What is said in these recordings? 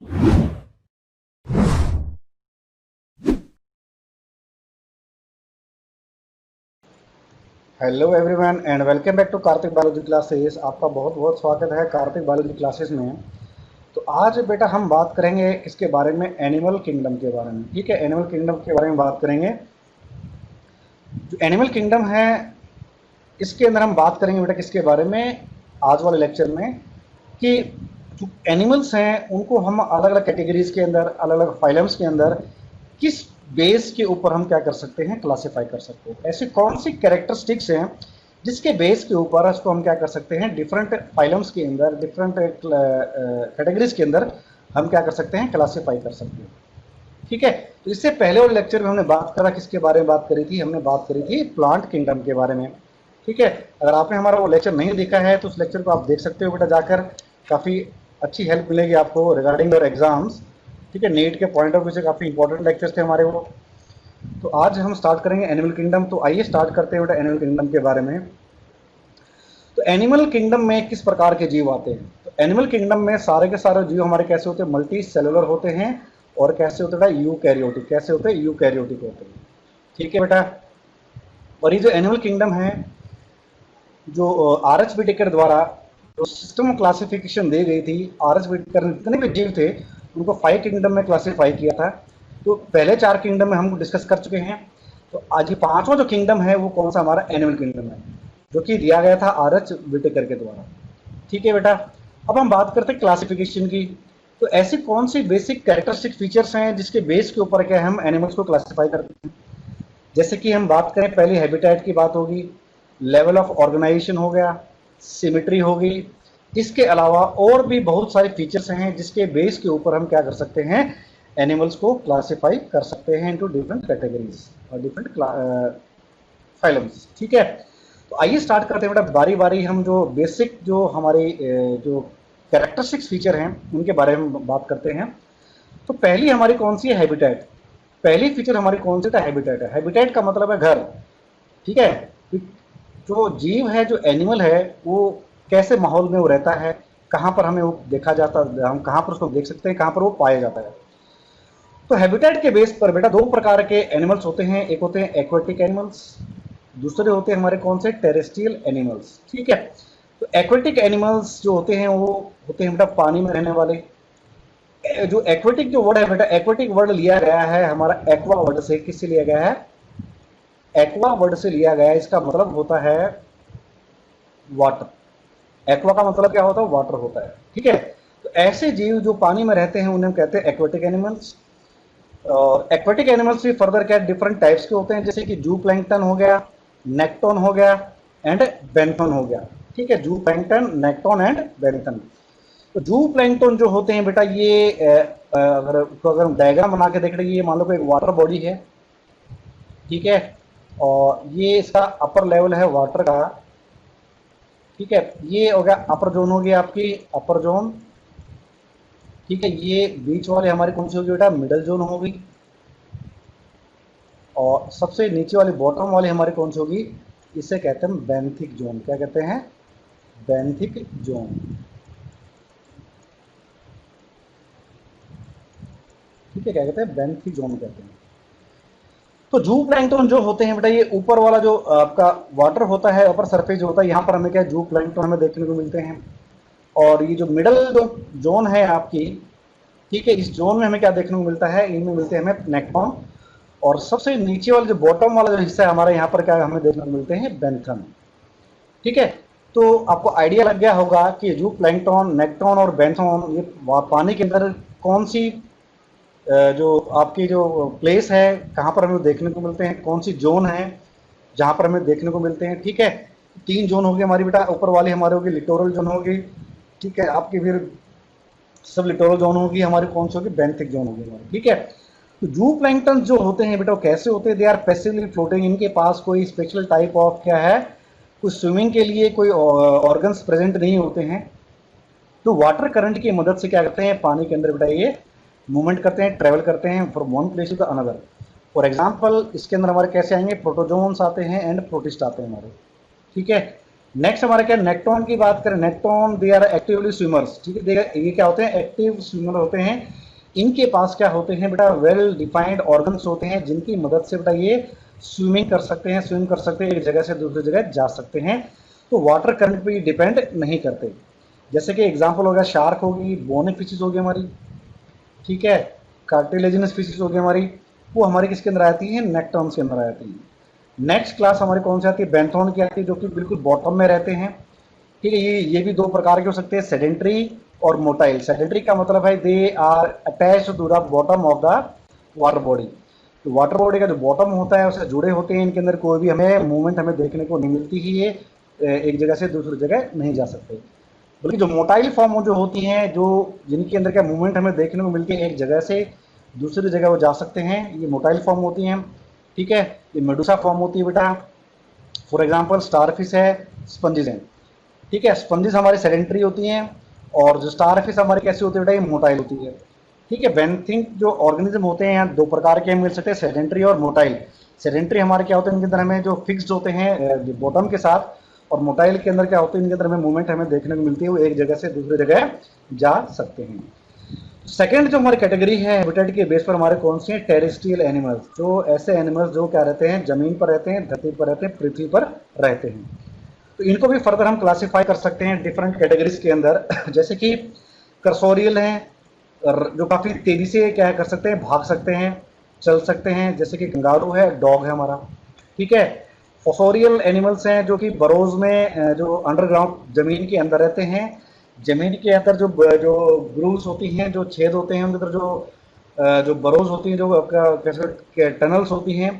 Hello everyone and welcome back to Kartik biology classes. आपका बहुत बहुत स्वागत है कार्तिक बायोलॉजी क्लासेस में। तो आज बेटा हम बात करेंगे किसके बारे में, एनिमल किंगडम के बारे में। ठीक है, एनिमल किंगडम के बारे में बात करेंगे। जो एनिमल किंगडम है इसके अंदर हम बात करेंगे बेटा किसके बारे में आज वाले लेक्चर में, कि जो एनिमल्स हैं उनको हम अलग अलग कैटेगरीज के अंदर, अलग अलग फाइलम्स के अंदर किस बेस के ऊपर हम क्या कर सकते हैं, क्लासिफाई कर सकते हैं। ऐसी कौन सी कैरेक्टरिस्टिक्स हैं जिसके बेस के ऊपर उसको हम क्या कर सकते हैं, डिफरेंट फाइलम्स के अंदर, डिफरेंट कैटेगरीज के अंदर हम क्या कर सकते हैं, क्लासिफाई कर सकते हैं। ठीक है, तो इससे पहले वाले लेक्चर में हमने बात करा किसके बारे में बात करी थी, हमने बात करी थी प्लांट किंगडम के बारे में। ठीक है, अगर आपने हमारा वो लेक्चर नहीं देखा है तो उस लेक्चर को आप देख सकते हो बेटा जाकर, काफ़ी अच्छी हेल्प मिलेगी आपको रिगार्डिंग योर एग्जाम्स। ठीक है, नीट के पॉइंट ऑफ व्यू से काफ़ी इंपॉर्टेंट लेक्चर्स थे हमारे वो। तो आज हम स्टार्ट करेंगे एनिमल किंगडम। तो आइए स्टार्ट करते हैं बेटा एनिमल किंगडम के बारे में। तो एनिमल किंगडम में किस प्रकार के जीव आते हैं, तो एनिमल किंगडम में सारे के सारे जीव हमारे कैसे होते हैं, मल्टी सेलुलर होते हैं। और कैसे होते हैं, यूकैरियोटिक। कैसे होते हैं, यूकैरियोटिक होते हैं। ठीक है बेटा, और ये जो एनिमल किंगडम है, जो आर एच विटेकर द्वारा जो सिस्टम क्लासिफिकेशन दी गई थी, आर एच विटेकर ने जितने भी जीव थे उनको 5 किंगडम में क्लासिफाई किया था। तो पहले 4 किंगडम में हम डिस्कस कर चुके हैं। तो आज ये 5वां जो किंगडम है वो कौन सा, हमारा एनिमल किंगडम है, जो कि दिया गया था आर एच विटेकर के द्वारा। ठीक है बेटा, अब हम बात करते हैं क्लासिफिकेशन की। तो ऐसी कौन सी बेसिक कैरेक्टरिस्टिक फीचर्स हैं जिसके बेस के ऊपर क्या हम एनिमल्स को क्लासिफाई करते हैं। जैसे कि हम बात करें, पहली हैबिटेट की बात होगी, लेवल ऑफ ऑर्गेनाइजेशन हो गया, सिमेट्री होगी। इसके अलावा और भी बहुत सारे फीचर्स हैं जिसके बेस के ऊपर हम क्या कर सकते हैं, एनिमल्स को क्लासिफाई कर सकते हैं इनटू डिफरेंट कैटेगरीज और डिफरेंट फाइलम्स। ठीक है, तो आइए स्टार्ट करते हैं बेटा बारी बारी। हम जो बेसिक जो हमारी जो कैरेक्टरिस्टिक्स फीचर हैं उनके बारे में बात करते हैं। तो पहली हमारी कौन सी है, हैबिटेट। पहली फीचर हमारी कौन सी है, हैबिटेट है। हैबिटेट का मतलब है घर। ठीक है, जो जीव है, जो एनिमल है, वो कैसे माहौल में वो रहता है, कहाँ पर हमें वो देखा जाता है, हम कहाँ पर उसको देख सकते हैं, कहाँ पर वो पाया जाता है। तो हैबिटेट के बेस पर बेटा दो प्रकार के एनिमल्स होते हैं, एक होते हैं एक्वेटिक एनिमल्स, दूसरे होते हैं हमारे कौन से, टेरेस्ट्रियल एनिमल्स। ठीक है, तो एक्वेटिक एनिमल्स जो होते हैं वो होते हैं बेटा पानी में रहने वाले। जो एक्वेटिक जो वर्ड है बेटा, एक्वेटिक वर्ड लिया गया है हमारा एक्वा वर्ड से। किससे लिया गया है, एक्वा वर्ड से लिया गया है। इसका मतलब होता है वाटर। एक्वा का मतलब क्या होता है, वाटर होता है। ठीक है, तो ऐसे जीव जो पानी में रहते हैं उन्हें कहते हैं एक्वेटिक एनिमल्स। और एक्वेटिक एनिमल्स भी फर्दर क्या डिफरेंट टाइप्स के होते हैं, जैसे कि जू प्लैंकटन हो गया, नेक्टोन हो गया एंड बेंथन हो गया। ठीक है, जू प्लैंकटन, नेक्टोन एंड बेंथन। तो जू प्लैंकटन जो होते हैं बेटा, ये अगर हम डायग्राम बना के देख रहे हैं, ये मान लो कोई एक वाटर बॉडी है। ठीक है, और ये इसका अपर लेवल है वाटर का। ठीक है, ये हो गया अपर जोन, हो गया आपकी अपर जोन। ठीक है, ये बीच वाले हमारी कौन सी होगी बेटा, मिडल जोन होगी। और सबसे नीचे वाली बॉटम वाली हमारी कौन सी होगी, इसे कहते हैं बेंथिक जोन। क्या कहते हैं, बेंथिक जोन। ठीक है, क्या कहते हैं, बेंथिक जोन कहते हैं। तो जू प्लैंकटन जो होते हैं बेटा, ये ऊपर वाला जो आपका वाटर होता है, अपर सरफेस जो होता है, यहाँ पर हमें क्या जू प्लैंकटन हमें देखने को मिलते हैं। और ये जो मिडल जो जोन है आपकी, ठीक है, इस जोन में हमें क्या देखने को मिलता है, इनमें मिलते हैं हमें नेक्टॉन। और सबसे नीचे वाला जो बॉटम वाला जो हिस्सा है हमारा, यहाँ पर क्या हमें देखने को मिलते हैं, बेंथन। ठीक है, तो आपको आइडिया लग गया होगा कि जू प्लैंकटन, नेक्टॉन और बेंथन ये पानी के अंदर कौन सी जो आपकी जो प्लेस है, कहाँ पर हमें देखने को मिलते हैं, कौन सी जोन है जहाँ पर हमें देखने को मिलते हैं। ठीक है, 3 जोन होगी हमारी बेटा, ऊपर वाली हमारी होगी लिटोरल जोन होगी। ठीक है, आपकी फिर सब लिटोरल जोन होगी हमारी, कौन सी होगी, बेंथिक जोन होगी हमारी। ठीक है, तो जू प्लैंकटन जो होते हैं बेटा, वो कैसे होते हैं, दे आर पैसिवली फ्लोटिंग। इनके पास कोई स्पेशल टाइप ऑफ क्या है, कुछ स्विमिंग के लिए कोई ऑर्गन्स प्रेजेंट नहीं होते हैं। तो वाटर करंट की मदद से क्या करते हैं, पानी के अंदर बेटा ये मूवमेंट करते हैं, ट्रेवल करते हैं from one place to the another. For example इसके अंदर हमारे कैसे आएंगे, प्रोटोजोन्स आते हैं एंड प्रोटिस्ट आते हैं हमारे। ठीक है, नेक्स्ट हमारे क्या, नेक्टॉन की बात करें, nekton they are actively swimmers, ठीक है। ये क्या होते हैं, एक्टिव स्विमर होते हैं। इनके पास क्या होते हैं बेटा, वेल डिफाइंड ऑर्गन्स होते हैं जिनकी मदद से बेटा ये स्विमिंग कर सकते हैं, स्विम कर सकते हैं, एक जगह से दूसरी जगह जा सकते हैं। तो वाटर करंट पे डिपेंड नहीं करते। जैसे कि एग्जांपल हो गया, शार्क होगी, बोनी फिशेज होगी हमारी, ठीक है, कार्टिलेजिनस फिशेज होगी हमारी, वो हमारी किसके अंदर आती है, नेक्टॉन्स के अंदर आती है। नेक्स्ट क्लास हमारी कौन सी आती है, बेंथोन की आती है, जो कि बिल्कुल बॉटम में रहते हैं, ठीक है। ये भी दो प्रकार के हो सकते हैं, सेडेंट्री और मोटाइल। सेडेंट्री का मतलब है they are attach to the bottom of the water body. तो वाटर बॉडी का जो बॉटम होता है उससे जुड़े होते हैं, इनके अंदर कोई भी हमें मूवमेंट हमें देखने को नहीं मिलती ही, ये एक जगह से दूसरी जगह नहीं जा सकते। बल्कि जो मोटाइल फॉर्म जो होती हैं, जो जिनके अंदर क्या मूवमेंट हमें देखने को मिलती है, एक जगह से दूसरी जगह वो जा सकते हैं, ये मोटाइल फॉर्म होती हैं, ठीक है। ये मेडुसा फॉर्म होती है बेटा। फॉर एग्जांपल स्टारफिश है, स्पंजिस हैं, ठीक है। स्पंजिस हमारी सेडेंट्री होती हैं और जो स्टारफिश हमारी कैसी होती है बेटा, ये मोटाइल होती है, ठीक है। बेंथिंग जो ऑर्गेनिज्म होते हैं यहाँ दो प्रकार के मिल सकते हैं, सेडेंट्री और मोटाइल। सेडेंट्री हमारे क्या होते हैं, इनके अंदर हमें जो फिक्स्ड होते हैं बॉटम के साथ, और मोटाइल के अंदर क्या होते हैं, इनके अंदर हमें मूवमेंट हमें देखने को मिलती है, वो एक जगह से दूसरी जगह जा सकते हैं। सेकेंड जो हमारी कैटेगरी है हैबिटेट के बेस पर हमारे कौन से हैं, टेरेस्ट्रियल एनिमल्स, जो ऐसे एनिमल्स जो क्या रहते हैं, जमीन पर रहते हैं, धरती पर रहते हैं, पृथ्वी पर रहते हैं। तो इनको भी फर्दर हम क्लासिफाई कर सकते हैं डिफरेंट कैटेगरीज के अंदर जैसे कि कर्सोरियल हैं, जो काफ़ी तेज़ी से क्या कर सकते हैं, भाग सकते हैं, चल सकते हैं, जैसे कि कंगारू है, डॉग है हमारा, ठीक है। फोसोरियल एनिमल्स हैं जो कि बरोज में जो अंडरग्राउंड ज़मीन के अंदर रहते हैं। ज़मीन के अंदर जो जो ग्रूव्स होती हैं, जो छेद होते हैं, उनके अंदर जो बरोज होती हैं, जो कैसे टनल्स होती हैं,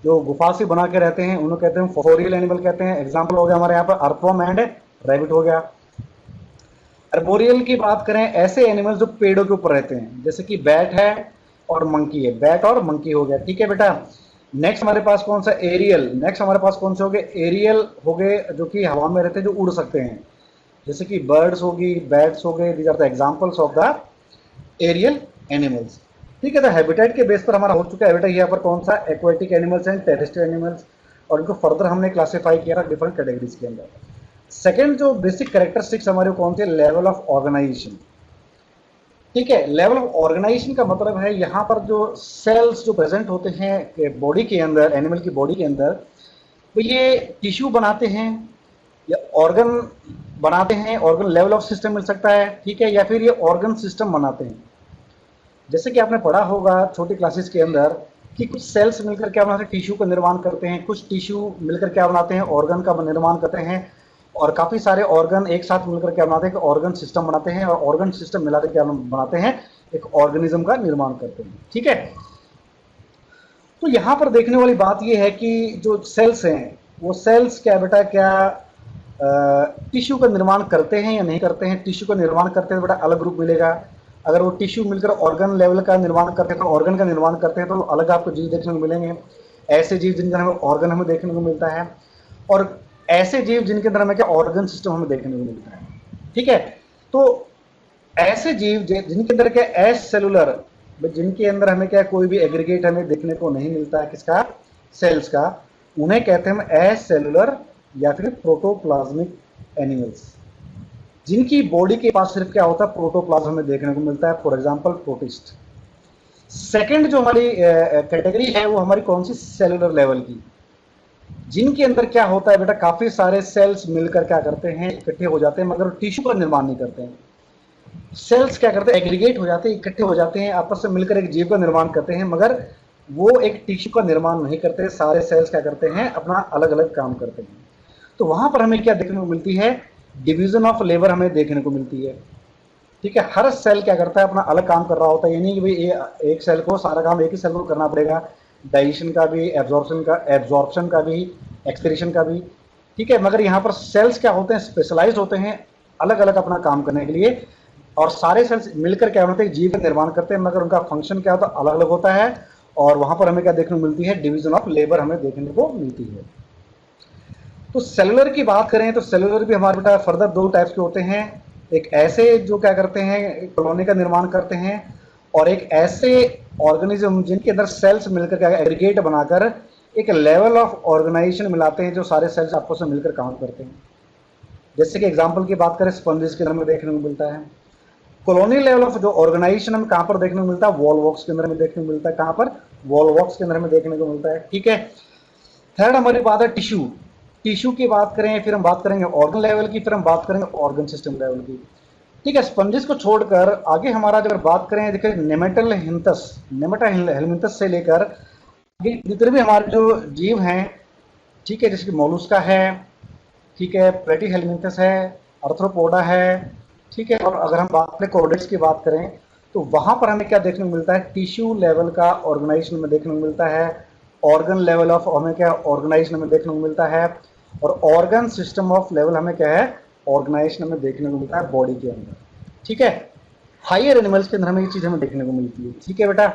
जो गुफा से बना के रहते हैं, उन्हें कहते हैं फोसोरियल एनिमल कहते हैं। एग्जाम्पल हो गया हमारे यहाँ पर अर्थवर्म एंड रैबिट हो गया। अर्बोरियल की बात करें, ऐसे एनिमल्स जो पेड़ों के ऊपर रहते हैं, जैसे कि बैट है और मंकी है, बैट और मंकी हो गया, ठीक है बेटा। नेक्स्ट हमारे पास कौन सा, एरियल। नेक्स्ट हमारे पास कौन से हो गए, एरियल हो गए, जो कि हवा में रहते हैं, जो उड़ सकते हैं, जैसे कि बर्ड्स होगी, बैट्स हो गए, these are the examples of the aerial animals, ठीक है। तो हैबिटेट के बेस पर हमारा हो चुका है हैबिटेट यहाँ पर कौन सा, aquatic animals and terrestrial animals, और इनको फर्दर हमने क्लासीफाई किया डिफरेंट कैटेगरीज के अंदर। सेकेंड जो बेसिक कैरेक्टरिस्टिक्स हमारे कौन थे, लेवल ऑफ ऑर्गेनाइजेशन, ठीक है। लेवल ऑफ ऑर्गेनाइजेशन का मतलब है यहाँ पर जो सेल्स जो प्रेजेंट होते हैं बॉडी के अंदर, एनिमल की बॉडी के अंदर, तो ये टिश्यू बनाते हैं या ऑर्गन बनाते हैं, ऑर्गन लेवल ऑफ सिस्टम मिल सकता है, ठीक है, या फिर ये ऑर्गन सिस्टम बनाते हैं। जैसे कि आपने पढ़ा होगा छोटी क्लासेस के अंदर कि कुछ सेल्स मिलकर क्या बनाते हैं, टिश्यू का निर्माण करते हैं, कुछ टिश्यू मिलकर क्या बनाते हैं, ऑर्गन का निर्माण करते हैं, और काफ़ी सारे ऑर्गन एक साथ मिलकर क्या बनाते हैं, कि ऑर्गन सिस्टम बनाते हैं, और ऑर्गन सिस्टम मिलाकर क्या बनाते हैं, एक ऑर्गेनिज्म का निर्माण करते हैं, ठीक है। तो यहाँ पर देखने वाली बात यह है कि जो सेल्स हैं, वो सेल्स क्या बेटा, क्या टिश्यू का निर्माण करते हैं या नहीं करते हैं। टिश्यू का निर्माण करते हैं तो बेटा अलग ग्रुप मिलेगा। अगर वो टिश्यू मिलकर ऑर्गन लेवल का निर्माण करते हैं, तो ऑर्गन का निर्माण करते हैं, तो अलग आपको जीव देखने को मिलेंगे। ऐसे जीव जिनके अंदर ऑर्गन हमें देखने को मिलता है, और ऐसे जीव जिनके अंदर हमें क्या ऑर्गन सिस्टम हमें देखने को मिलता है, ठीक है। तो ऐसे जीव जिनके अंदर क्या एस सेलुलर, जिनके अंदर हमें क्या कोई भी एग्रीगेट हमें देखने को नहीं मिलता है, किसका, सेल्स का, उन्हें कहते हैं एस सेलुलर या फिर प्रोटोप्लाज्मिक एनिमल्स, जिनकी बॉडी के पास सिर्फ क्या होता है, प्रोटोप्लाज्म हमें देखने को मिलता है, फॉर एग्जांपल प्रोटिस्ट। सेकंड जो हमारी कैटेगरी है वो हमारी कौन सी, सेलुलर लेवल की, जिनके अंदर क्या होता है बेटा, काफी सारे सेल्स मिलकर क्या करते हैं, इकट्ठे हो जाते हैं, मगर टिश्यू का निर्माण नहीं करते हैं। सेल्स क्या करते हैं, एग्रीगेट हो जाते हैं, इकट्ठे हो जाते हैं, आपस में मिलकर एक जीव का निर्माण करते हैं, मगर वो एक टिश्यू का निर्माण नहीं करते। सारे सेल्स क्या करते हैं, अपना अलग अलग काम करते हैं। तो वहां पर हमें क्या देखने को मिलती है, डिवीजन ऑफ लेबर हमें देखने को मिलती है, ठीक है। हर सेल क्या करता है, अपना अलग काम कर रहा होता है। ये नहीं कि भाई एक सेल को सारा काम एक ही सेल को करना पड़ेगा, डाइजेशन का भी, एब्जॉर्प्शन का भी, एक्सक्रीशन का भी, ठीक है। मगर यहाँ पर सेल्स क्या होते हैं, स्पेशलाइज होते हैं अलग अलग अपना काम करने के लिए, और सारे सेल्स मिलकर क्या होते हैं, जीव का निर्माण करते हैं, मगर उनका फंक्शन क्या होता है, अलग अलग होता है। और वहां पर हमें क्या देखने को मिलती है, डिवीजन ऑफ लेबर हमें देखने को मिलती है। तो सेलुलर की बात करें तो सेलुलर भी हमारे बेटा फर्दर दो टाइप्स के होते हैं। एक ऐसे जो क्या करते हैं, कॉलोनी का निर्माण करते हैं, और एक ऐसे ऑर्गेनिज्म जिनके अंदर सेल्स मिलकर क्या एग्रीगेट बनाकर एक लेवल ऑफ ऑर्गेनाइजेशन मिलाते हैं, जो सारे सेल्स आपस में मिलकर काम करते हैं। जैसे कि एग्जाम्पल की बात करें स्पंजेस के अंदर में देखने को मिलता है। कॉलोनियल लेवल ऑफ जो ऑर्गेनाइजेशन हमें कहाँ पर देखने को मिलता है, वॉल वॉक्स के अंदर में देखने को मिलता है। कहाँ पर, वॉल वॉक्स के अंदर में देखने को मिलता है। ठीक है, थर्ड हमारी बात है टिश्यू। टिश्यू की बात करें, फिर हम बात करेंगे ऑर्गन लेवल की, फिर हम बात करेंगे ऑर्गन सिस्टम लेवल की। ठीक है, स्पंजेस को छोड़कर आगे हमारा अगर बात करें, देखिए नेमेटल हिंथस, नेमेटा हेलमिंथस से लेकर जितने भी हमारे जो जीव हैं, ठीक है, जैसे कि मोलुस्का है, ठीक है, प्लेटी हेलमिंथस है, अर्थ्रोपोडा है, ठीक है, और अगर हम बात करें कोर्डेट्स की बात करें तो वहां पर हमें क्या देखने को मिलता है, टिश्यू लेवल का ऑर्गेनाइजेशन में देखने को मिलता है। ऑर्गन लेवल ऑफ हमें क्या ऑर्गेनाइजेशन में देखने को मिलता है, और ऑर्गन सिस्टम ऑफ लेवल हमें क्या है, ऑर्गेनाइजेशन में देखने को मिलता है बॉडी के अंदर। ठीक है, हायर एनिमल्स के अंदर हमें ये चीज हमें देखने को मिलती है। ठीक है बेटा,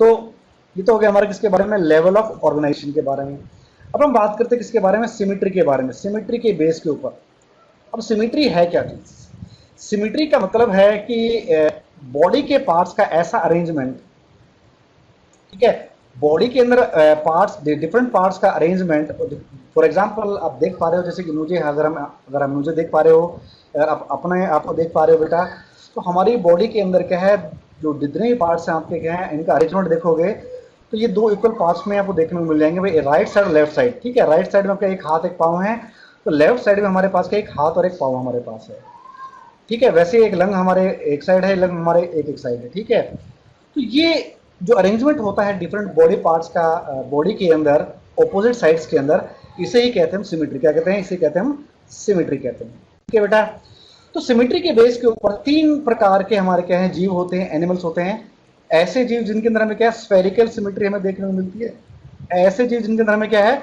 तो ये तो हो गया हमारे किसके बारे में, लेवल ऑफ ऑर्गेनाइजेशन के बारे में। अब हम बात करते हैं किसके बारे में, सिमेट्री के बारे में, सिमेट्री के बेस के ऊपर। अब सिमेट्री है क्या चीज, सिमेट्री का मतलब है कि बॉडी के पार्ट्स का ऐसा अरेंजमेंट, ठीक है, बॉडी के अंदर पार्ट्स, डिफरेंट पार्ट्स का अरेंजमेंट। फॉर एग्जांपल आप देख पा रहे हो, जैसे कि मुझे, अगर हम मुझे देख पा रहे हो, अगर आप अपने आप को देख पा रहे हो बेटा, तो हमारी बॉडी के अंदर क्या है, जो जितने भी पार्ट्स हैं आपके क्या है, इनका अरेंजमेंट देखोगे तो ये दो इक्वल पार्ट्स में आपको देखने को मिल जाएंगे भाई, राइट साइड और लेफ्ट साइड। ठीक है, राइट साइड में आपका एक हाथ एक पाँव है, तो लेफ्ट साइड में हमारे पास क्या एक हाथ और एक पाँव हमारे पास है। ठीक है, वैसे एक लंग हमारे एक साइड है, लंग हमारे एक साइड है। ठीक है, तो ये जो अरेंजमेंट होता है डिफरेंट बॉडी पार्ट्स का बॉडी के अंदर, ऑपोजिट साइड्स के अंदर, इसे ही कहते हैं सिमेट्री। क्या कहते हैं, इसे कहते हैं हम सिमेट्री कहते हैं। ठीक है बेटा, तो सिमेट्री के बेस के ऊपर तीन प्रकार के हमारे क्या है, जीव होते हैं, एनिमल्स होते हैं। ऐसे जीव जिनके अंदर हमें क्या है, स्फेरिकल सिमेट्री हमें देखने को मिलती है। ऐसे जीव जिनके अंदर हमें क्या है,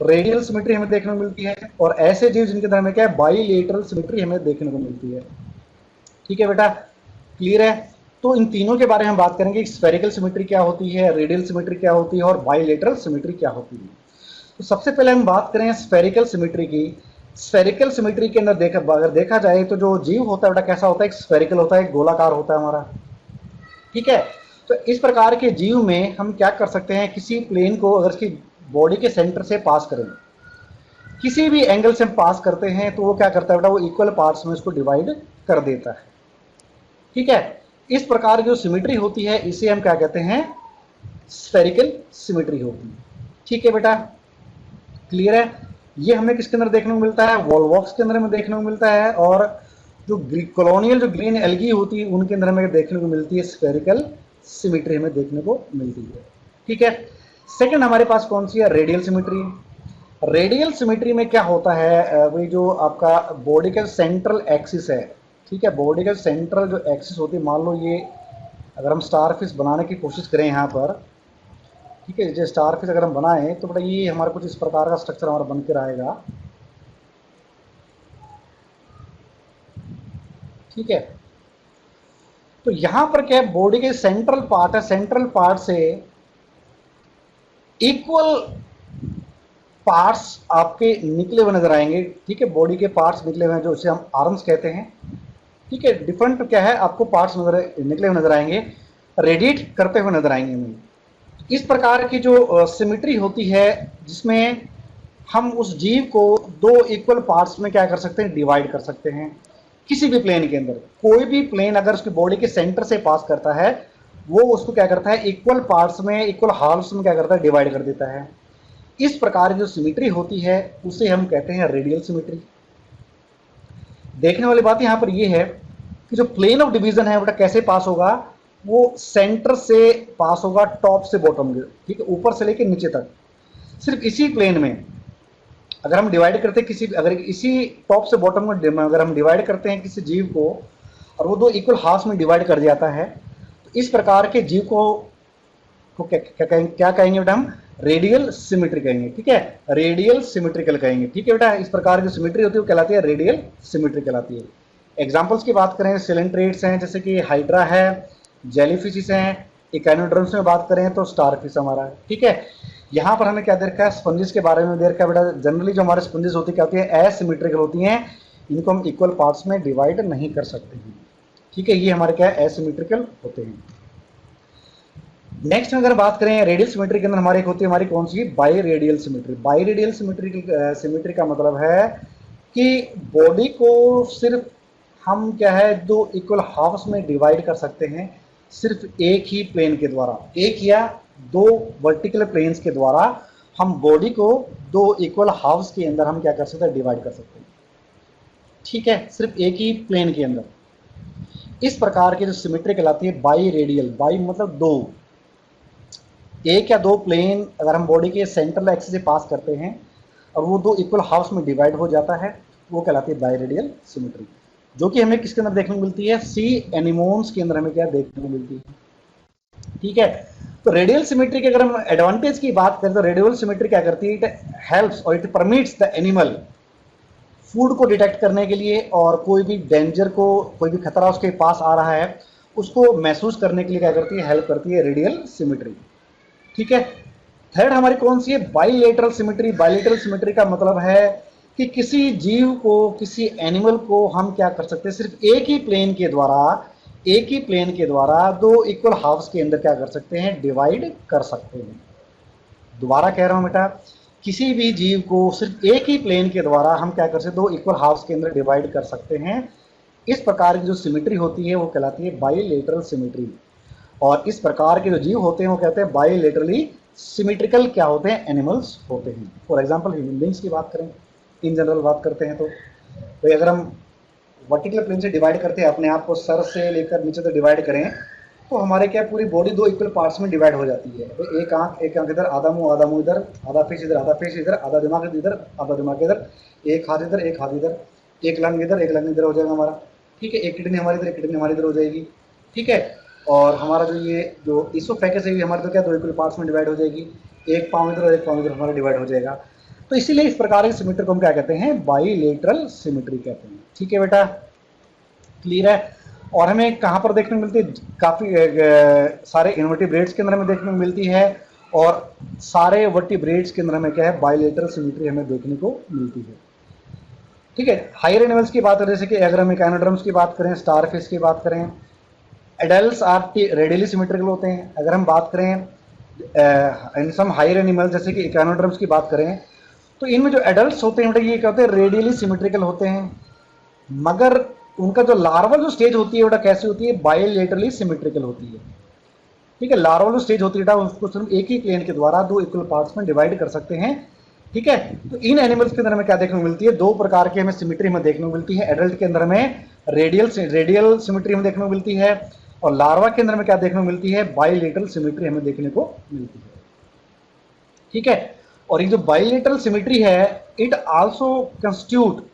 रेडियल सिमेट्री हमें देखने को मिलती है। और ऐसे जीव जिनके अंदर हमें क्या है, बाइलेटरल सिमेट्री हमें देखने को मिलती है। ठीक है बेटा, क्लियर है। तो इन तीनों के बारे में हम बात करेंगे, स्फेरिकल सिमेट्री क्या होती है, रेडियल सिमेट्री क्या होती है, और बाइलेटरल सिमेट्री क्या होती है। तो सबसे पहले हम बात करें स्फेरिकल सिमेट्री की। स्फेरिकल सिमेट्री के अंदर अगर देखा जाए तो जो जीव होता है बेटा कैसा होता है, एक स्फेरिकल होता है, एक गोलाकार होता है हमारा। ठीक है, तो इस प्रकार के जीव में हम क्या कर सकते हैं, किसी प्लेन को अगर इसकी बॉडी के सेंटर से पास करें, किसी भी एंगल से हम पास करते हैं, तो वो क्या करता है बेटा, वो इक्वल पार्ट्स में उसको डिवाइड कर देता है। ठीक है, इस प्रकार की जो सिमेट्री होती है इसे हम क्या कहते हैं, स्फेरिकल सिमेट्री होती है। ठीक है बेटा, क्लियर है। ये हमें किसके अंदर देखने को मिलता है, वॉलवॉक्स के अंदर में देखने को मिलता है, और जो कॉलोनियल जो ग्रीन एल्गी होती है उनके अंदर हमें देखने को मिलती है स्फेरिकल सिमेट्री हमें देखने को मिलती है। ठीक है, सेकंड हमारे पास कौन सी है, रेडियल सिमेट्री। रेडियल सिमेट्री में क्या होता है, वही जो आपका बॉडी का सेंट्रल एक्सिस है, ठीक है, बॉडी का सेंट्रल जो एक्सिस होती है, मान लो ये अगर हम स्टार फिश बनाने की कोशिश करें यहाँ पर, ठीक है, जैसे स्टार फिश अगर हम बनाएं तो बेटा ये हमारा कुछ इस प्रकार का स्ट्रक्चर हमारा बन कर आएगा। ठीक है, तो यहां पर क्या है, बॉडी के सेंट्रल पार्ट है, सेंट्रल पार्ट से इक्वल पार्ट्स आपके निकले हुए नजर आएंगे। ठीक है, बॉडी के पार्ट्स निकले हुए हैं, जो इसे हम आर्म्स कहते हैं। ठीक है, डिफरेंट क्या है, आपको पार्ट्स निकले हुए नजर आएंगे, रेडिएट करते हुए नजर आएंगे हमें। इस प्रकार की जो सिमेट्री होती है, जिसमें हम उस जीव को दो इक्वल पार्ट्स में क्या कर सकते हैं, डिवाइड कर सकते हैं। किसी भी प्लेन के अंदर कोई भी प्लेन अगर उसकी बॉडी के सेंटर से पास करता है, वो उसको क्या करता है, इक्वल पार्ट्स में, इक्वल हाल्फ्स में क्या करता है, डिवाइड कर देता है। इस प्रकार की जो सिमेट्री होती है उसे हम कहते हैं रेडियल सिमेट्री। देखने वाली बात यहां पर यह है कि जो प्लेन ऑफ डिवीजन है बेटा कैसे पास होगा, वो सेंटर से पास होगा, टॉप से बॉटम, ठीक है, ऊपर से लेकर नीचे तक। सिर्फ इसी प्लेन में अगर हम डिवाइड करते हैं किसी, अगर इसी टॉप से बॉटम में अगर हम डिवाइड करते हैं किसी जीव को, और वो दो इक्वल हाफ में डिवाइड कर जाता है, तो इस प्रकार के जीव को क्या कहेंगे बेटा, हम रेडियल सिमेट्री कहेंगे। ठीक है, रेडियल सिमेट्रिकल कहेंगे। ठीक है बेटा, इस प्रकार की सिमेट्री होती है वो कहलाती है रेडियल सिमेट्री कहलाती है। एग्जांपल्स की बात करें, सिलेंट्रेट्स हैं, जैसे कि हाइड्रा है, जेलीफिश हैं, इकाइनोडर्म्स में बात करें तो स्टारफिश हमारा है। ठीक है, यहाँ पर हमें क्या दे रखा है, स्पंजेस के बारे में दे रखा है बेटा। जनरली जो हमारे स्पंजेस होती है क्या होती है, एसिमेट्रिकल होती हैं, इनको हम इक्वल पार्ट्स में डिवाइड नहीं कर सकते हैं। ठीक है, ये हमारे क्या है, एसिमेट्रिकल होते हैं। नेक्स्ट अगर बात करें रेडियल सिमेट्री के अंदर हमारी एक होती है हमारी कौन सी, bi radial symmetry. Bi radial symmetry का मतलब है कि बॉडी को सिर्फ हम क्या है दो इक्वल हाफ्स में डिवाइड कर सकते हैं, सिर्फ एक ही प्लेन के द्वारा, एक या दो वर्टिकल प्लेन्स के द्वारा हम बॉडी को दो इक्वल हाफ्स के अंदर हम क्या कर सकते हैं, डिवाइड कर सकते हैं। ठीक है, सिर्फ एक ही प्लेन के अंदर। इस प्रकार की जो सिमेट्री कहलाती है बाई रेडियल, बाई मतलब दो, एक या दो प्लेन अगर हम बॉडी के सेंट्रल एक्सिस से पास करते हैं और वो दो इक्वल हाफ्स में डिवाइड हो जाता है, वो कहलाती है बाई रेडियल सिमेट्री, जो कि हमें किसके अंदर देखने को मिलती है, सी एनिमोन्स के अंदर हमें क्या देखने को मिलती है। ठीक है, तो रेडियल सिमेट्री के अगर हम एडवांटेज की बात करें तो रेडियल सिमेट्री क्या करती है, इट हेल्प्स और it permits the animal food को डिटेक्ट करने के लिए और कोई भी डेंजर को, कोई भी खतरा उसके पास आ रहा है उसको महसूस करने के लिए क्या करती है, हेल्प करती है रेडियल सिमेट्री। ठीक है, थर्ड हमारी कौन सी है, बाइलेटरल सिमेट्री। बाइलेटरल सिमेट्री का मतलब है कि किसी जीव को, किसी एनिमल को हम क्या कर सकते हैं, सिर्फ एक ही प्लेन के द्वारा, एक ही प्लेन के द्वारा दो इक्वल हाफ्स के अंदर क्या कर सकते हैं, डिवाइड कर सकते हैं। दोबारा कह रहा हूं बेटा, किसी भी जीव को सिर्फ एक ही प्लेन के द्वारा हम क्या कर सकते हैं, दो इक्वल हाफ्स के अंदर डिवाइड कर सकते हैं। इस प्रकार की जो सिमेट्री होती है वो कहलाती है बाइलेटरल सिमेट्री। और इस प्रकार के जो जीव होते हैं वो कहते हैं बाइलेटरली सिमेट्रिकल क्या होते हैं, एनिमल्स होते हैं। फॉर एग्जांपल ह्यूमन बींग्स की बात करें, इन जनरल बात करते हैं तो भाई अगर हम वर्टिकल प्लेन से डिवाइड करते हैं, अपने आप को सर से लेकर नीचे तक डिवाइड करें तो हमारे क्या पूरी बॉडी दो इक्वल पार्ट्स में डिवाइड हो जाती है। तो एक आंख इधर, आधा मुंह इधर, आधा फेस इधर, आधा फेस इधर, आधा दिमाग इधर, आधा दिमाग इधर, एक हाथ इधर, एक हाथ इधर, एक लंग इधर, एक लंग इधर हो जाएगा हमारा। ठीक है, एक किडनी हमारी इधर, एक किडनी हमारी इधर हो जाएगी। ठीक है, और हमारा जो ये जो इसोफेगस है ये हमारे तो क्या दो इक्वल पार्ट्स में डिवाइड हो जाएगी, एक पाँव इधर और एक पाँव इधर हमारा डिवाइड हो जाएगा। तो इसीलिए इस प्रकार की सिमेट्री को हम क्या कहते हैं, बाइलेटरल सिमेट्री कहते हैं। ठीक है बेटा, क्लियर है। और हमें कहाँ पर देखने को मिलती है, काफ़ी सारे इनवर्टिब्रेट्स के अंदर हमें देखने को मिलती है और सारे वर्टिब्रेट्स के अंदर हमें क्या है, बाइलेटरल सिमेट्री हमें देखने को मिलती है। ठीक है, हायर एनिमल्स की बात करें, जैसे कि अगर हम एकानोड्रम्स की बात करें, स्टारफिश की बात करें, एडल्ट्स आर रेडियली सिमेट्रिकल होते हैं। अगर हम बात करें इन सम हायर एनिमल्स जैसे कि एकानोड्रम्स की बात करें तो इनमें जो एडल्ट्स होते हैं ये क्या होते हैं, रेडियली सिमेट्रिकल होते हैं, मगर उनका जो लार्वल जो स्टेज होती है बेटा कैसी होती है, बाइलेटरली सिमेट्रिकल होती है। ठीक है, लार्वल जो स्टेज होती है उसको सिर्फ एक ही प्लेन के द्वारा दो इक्वल पार्ट्स में डिवाइड कर सकते हैं। ठीक है, तो इन एनिमल्स के अंदर हमें क्या देखने को मिलती है, दो प्रकार की हमें सिमेट्री हमें देखने को मिलती है। एडल्ट के अंदर हमें रेडियल सिमेट्री हमें देखने को मिलती है और लार्वा के अंदर हमें क्या देखने को मिलती है, बाइलेटरल सिमेट्री हमें देखने को मिलती है। ठीक है, और ये जो बाइलेटरल सिमेट्री है it also constitute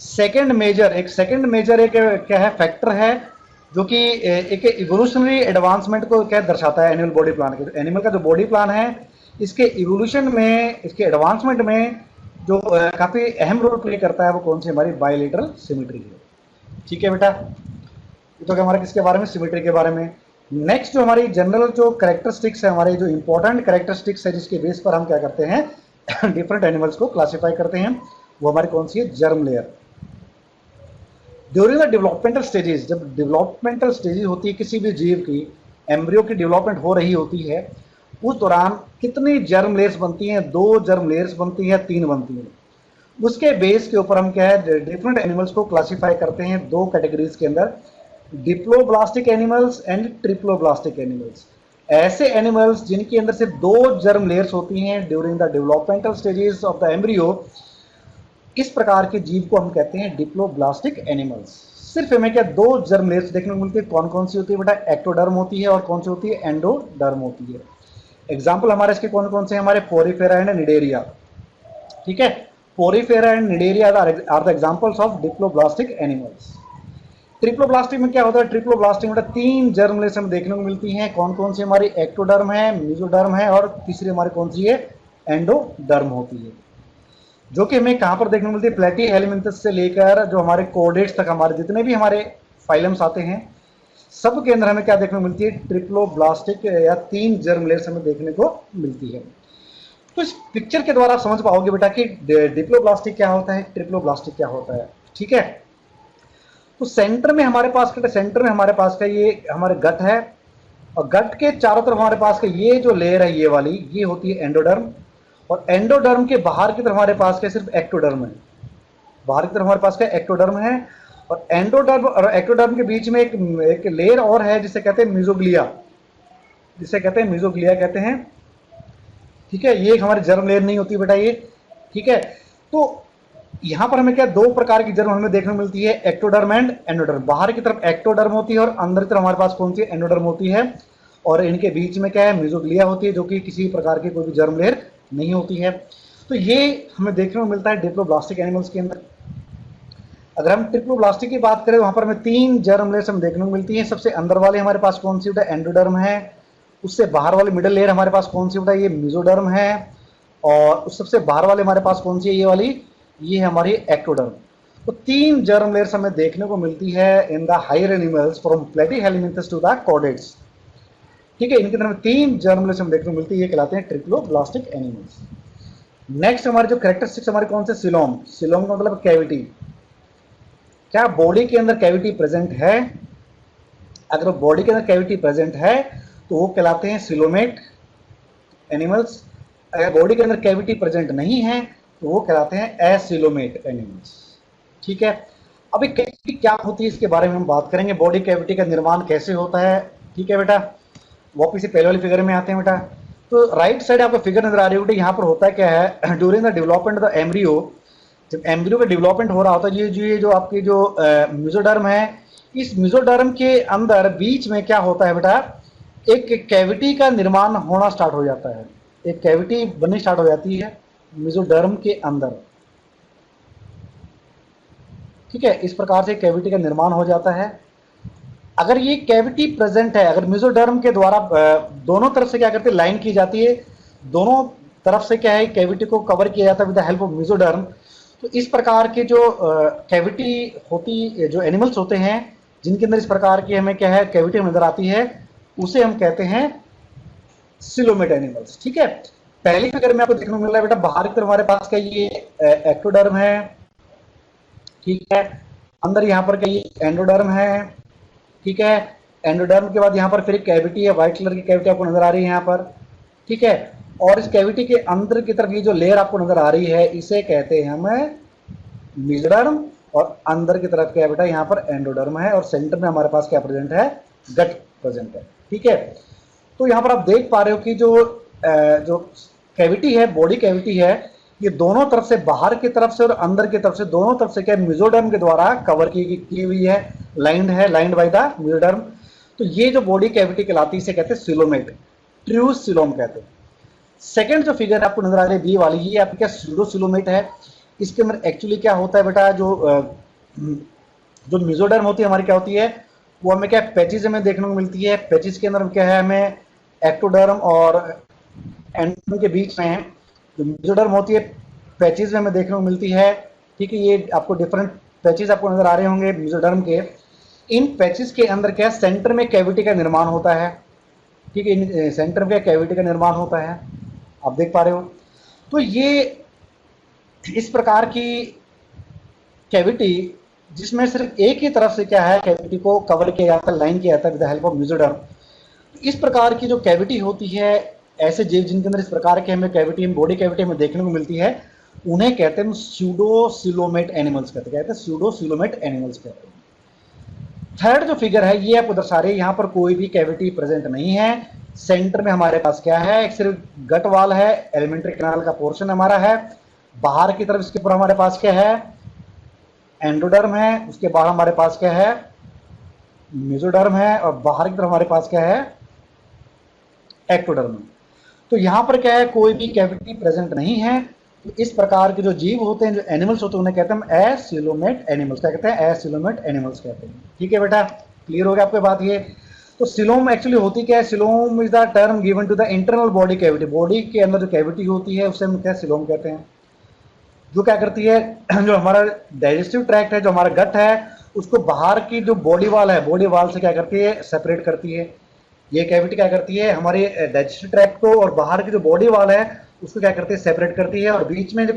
second major, एक क्या है, फैक्टर है जो कि एक इवोल्यूशनरी एडवांसमेंट को क्या दर्शाता है एनिमल बॉडी प्लान के। एनिमल का जो बॉडी प्लान है इसके इवोल्यूशन में, इसके एडवांसमेंट में जो काफ़ी अहम रोल प्ले करता है वो कौन सी, हमारी बाइलेटरल सिमेट्री है। ठीक है बेटा, ये तो हमारे किसके बारे में, सिमेट्री के बारे में। नेक्स्ट जो हमारी जनरल जो कैरेक्टरिस्टिक्स है, हमारे जो इंपॉर्टेंट कैरेक्टरिस्टिक्स है जिसके बेस पर हम क्या करते हैं डिफरेंट एनिमल्स को क्लासीफाई करते हैं, वो हमारी कौन सी है, germ layer. During the developmental stages, जब डेवलपमेंटल स्टेजेस होती है किसी भी जीव की, एम्ब्रियो की डेवलपमेंट हो रही होती है, उस दौरान कितनी जर्म लेयर्स बनती हैं, दो जर्म लेयर्स बनती हैं, तीन बनती हैं। उसके बेस के ऊपर हम क्या है डिफरेंट एनिमल्स को क्लासीफाई करते हैं दो कैटेगरीज के अंदर, diploblastic animals and triploblastic animals. ऐसे एनिमल्स जिनके अंदर सिर्फ दो जर्म लेयर्स होती हैं during the developmental stages of the embryo, इस प्रकार के जीव को हम कहते हैं डिप्लोब्लास्टिक एनिमल्स। सिर्फ हमें क्या दो जर्म लेयर्स देखने को मिलती है, कौन कौन सी होती है बेटा, एक्टोडर्म होती है और कौन सी होती है, एंडोडर्म होती है। एग्जाम्पल हमारे इसके कौन कौन से, हमारे पोरीफेरा एंड निडेरिया। ठीक है, porifera and cnidaria are the examples of diploblastic animals. Triploblastic में क्या होता है, ट्रिप्लोब्लास्टिक में तीन जर्म लेयर्स हमें देखने को मिलती हैं, कौन कौन सी, हमारी एक्टोडर्म है, मेसोडर्म है और तीसरी हमारी कौन सी है, एंडोडर्म होती है, जो कि हमें कहां पर देखने को मिलती है, प्लेटी हेलमिंथस से लेकर जो हमारे कोडेट्स तक, हमारे जितने भी हमारे फाइलम्स आते हैं सब के अंदर हमें क्या देखने को मिलती है, ट्रिप्लोब्लास्टिक या तीन जर्म लेयर्स हमें देखने को मिलती है। तो इस पिक्चर के द्वारा आप समझ पाओगे बेटा कि डिप्लोब्लास्टिक क्या होता है, ट्रिप्लोब्लास्टिक क्या होता है। ठीक है, तो सेंटर में हमारे पास का ये हमारे गट है और गट के चारों तरफ हमारे पास का ये जो लेयर है ये वाली, ये होती है एंडोडर्म, और एंडोडर्म के बाहर की तरफ हमारे पास क्या सिर्फ एक्टोडर्म है। बाहर की तरफ हमारे पास क्या एक्टोडर्म है, और एंडोडर्म और एक्टोडर्म के बीच में एक लेयर और है जिसे कहते हैं मिजोग्लिया, जिसे कहते हैं मिजोग्लिया कहते हैं। ठीक है, ये एक हमारी जर्म लेयर नहीं होती बेटा ये। ठीक है, तो यहां पर हमें क्या दो प्रकार की जर्म हमें देखने को मिलती है, एक्टोडर्म एंड एंडोडर्म। बाहर की तरफ एक्टोडर्म होती है और अंदर की तरफ हमारे पास कौन सी एंडोडर्म होती है, और इनके बीच में क्या है, मिजोग्लिया होती है, जो कि किसी प्रकार की कोई भी जर्म लेयर नहीं होती है। तो ये हमें देखने को मिलता है डिप्लोब्लास्टिक एनिमल्स के अंदर। अगर हम ट्रिप्लोब्लास्टिक की बात करें, वहां पर हमें तीन जर्म लेयर्स हम देखने को मिलती है। सबसे अंदर वाले हमारे पास कौन सी बेटा, एंडोडर्म है। उससे बाहर वाली मिडिल लेयर हमारे पास कौन सी बेटा, ये मिजोडर्म है। और उस सबसे बाहर वाले हमारे पास कौन सी है, ये वाली, ये है हमारी एक्टोडर्म। तो तीन जर्म लेयर्स हमें देखने को मिलती है in the higher animals from platyhelminthes to the chordates. ठीक है, इनके अंदर में तीन जर्म लेयर्स हमें देखने को मिलती है, ये कहलाते हैं ट्रिप्लोब्लास्टिक एनिमल्स। नेक्स्ट हमारे जो कैरेक्टरिस्टिक्स हमारे कौन से, सिलोम। सिलोम का मतलब कैविटी, क्या बॉडी के अंदर कैविटी प्रेजेंट है। अगर बॉडी के अंदर कैविटी प्रेजेंट है तो वो कहलाते हैं सिलोमेट एनिमल्स। अगर बॉडी के अंदर कैविटी प्रेजेंट नहीं है तो वो कहलाते हैं एसिलोमेट एनिमल्स। ठीक है, अभी कैविटी क्या होती है इसके बारे में हम बात करेंगे, बॉडी कैविटी का निर्माण कैसे होता है। ठीक है बेटा, वापिस से पहले वाली फिगर में आते हैं बेटा। तो राइट साइड आपको फिगर नजर आ रही है बेटा, यहाँ पर होता है क्या है, during the development of the embryo, जब एम्ब्रियो का डेवलपमेंट हो रहा होता है, ये जो आपकी जो मिजोडर्म है, इस मिजोडर्म के अंदर बीच में क्या होता है बेटा, एक कैविटी का निर्माण होना स्टार्ट हो जाता है, एक कैविटी बननी स्टार्ट हो जाती है मिजोडर्म के अंदर। ठीक है, इस प्रकार से कैविटी का निर्माण हो जाता है। अगर ये कैविटी प्रेजेंट है, अगर मिजोडर्म के द्वारा दोनों तरफ से क्या करते हैं, लाइन की जाती है, दोनों तरफ से क्या है, कैविटी को कवर किया जाता है with the help of mesoderm. तो इस प्रकार के जो कैविटी होती, जो एनिमल्स होते हैं जिनके अंदर इस प्रकार की हमें क्या है, कैविटी नजर आती है, उसे हम कहते हैं सिलोमेट एनिमल्स। ठीक है, पहली फिगर में आपको देखने को मिल रहा है बेटा, बाहर की तरफ हमारे पास क्या, ये एक्टोडर्म है। ठीक है, अंदर यहाँ पर क्या, ये एंडोडर्म है। ठीक है, एंडोडर्म के बाद यहाँ पर फिर एक कैविटी है, व्हाइट कलर की कैविटी आपको नजर आ रही है यहाँ पर। ठीक है, और इस कैविटी के अंदर की तरफ ये जो लेयर आपको नजर आ रही है, इसे कहते हैं हम मिजोडर्म, और अंदर की तरफ क्या है बेटा, यहाँ पर एंडोडर्म है, और सेंटर में हमारे पास क्या प्रेजेंट है, गट प्रेजेंट है। ठीक है, तो यहाँ पर आप देख पा रहे हो कि जो कैविटी है, बॉडी कैविटी है, ये दोनों तरफ से, बाहर की तरफ से और अंदर की तरफ से, दोनों तरफ से क्या मिजोडर्म के द्वारा कवर की हुई है, लाइंड बाय द मिजोडर्म। तो ये जो बॉडी कैविटी कहलाती है इसे कहते हैं सिलोमेट, ट्रू सिलोम कहते हैं। सेकंड जो फिगर आपको नजर आ रही है बी वाली, ये आपकी क्या सूडो सिलोमेट है। इसके अंदर एक्चुअली क्या होता है बेटा, जो मिजोडर्म होती है हमारी, क्या होती है, वो हमें क्या पैचेज हमें देखने को मिलती है। पैचेज के अंदर क्या है, हमें एक्टोडर्म और एंडोडर्म के बीच में जो मिजोडर्म होती है, पैचेज में हमें देखने को मिलती है। ठीक है, ये आपको डिफरेंट पैचेज आपको नजर आ रहे होंगे मिजोडर्म के। इन पैचेज के अंदर क्या, सेंटर में कैविटी का निर्माण होता है। ठीक है, इन सेंटर में कैविटी का निर्माण होता है, आप देख पा रहे हो। तो ये इस प्रकार की कैविटी, जिसमें सिर्फ एक ही तरफ से क्या है, कैविटी को कवर किया जाता है, लाइन किया जाता है with the help of mesoderm. इस प्रकार की जो कैविटी होती है, ऐसे जीव जिनके अंदर इस प्रकार के हमें कैविटी, बॉडी कैविटी हमें देखने को मिलती है, उन्हें कहते हैं स्यूडोसिलोमेट एनिमल्स कहते हैं, स्यूडोसिलोमेट एनिमल्स कहते हैं। थर्ड जो फिगर है ये आपको दर्शा रही है, यहां पर कोई भी कैविटी प्रेजेंट नहीं है। सेंटर में हमारे पास क्या है, एक सिर्फ गट वाल है, एलिमेंट्री कैनाल का पोर्शन हमारा है। बाहर की तरफ इसके ऊपर हमारे पास क्या है, एंडोडर्म है, उसके बाद हमारे पास क्या है, मिजोडर्म है, और बाहर की तरफ हमारे पास क्या है, एक्टोडर्म। तो यहां पर क्या है, कोई भी कैविटी प्रेजेंट नहीं है। तो इस प्रकार के जो जीव होते हैं, जो एनिमल्स होते हैं, उन्हें कहते हैं एसिलोमेट एनिमल्स। क्या कहते हैं, एसिलोमेट एनिमल्स कहते हैं। ठीक है बेटा, क्लियर हो गया आपके बात ये। तो सिलोम एक्चुअली होती क्या है, coelom is the term given to the internal body cavity, body के अंदर जो कैविटी होती है उसे हम क्या, सिलोम कहते हैं। जो क्या करती है, जो हमारा डाइजेस्टिव ट्रैक्ट है, जो हमारा गट है, उसको बाहर की जो बॉडी वाल है, बॉडी वाल से क्या करती है, सेपरेट करती है। ये कैविटी क्या करती है, हमारे डाइजेस्टिव ट्रैक्ट को और बाहर की जो बॉडी वाल है उसको क्या करती है, सेपरेट करती है। और बीच में जो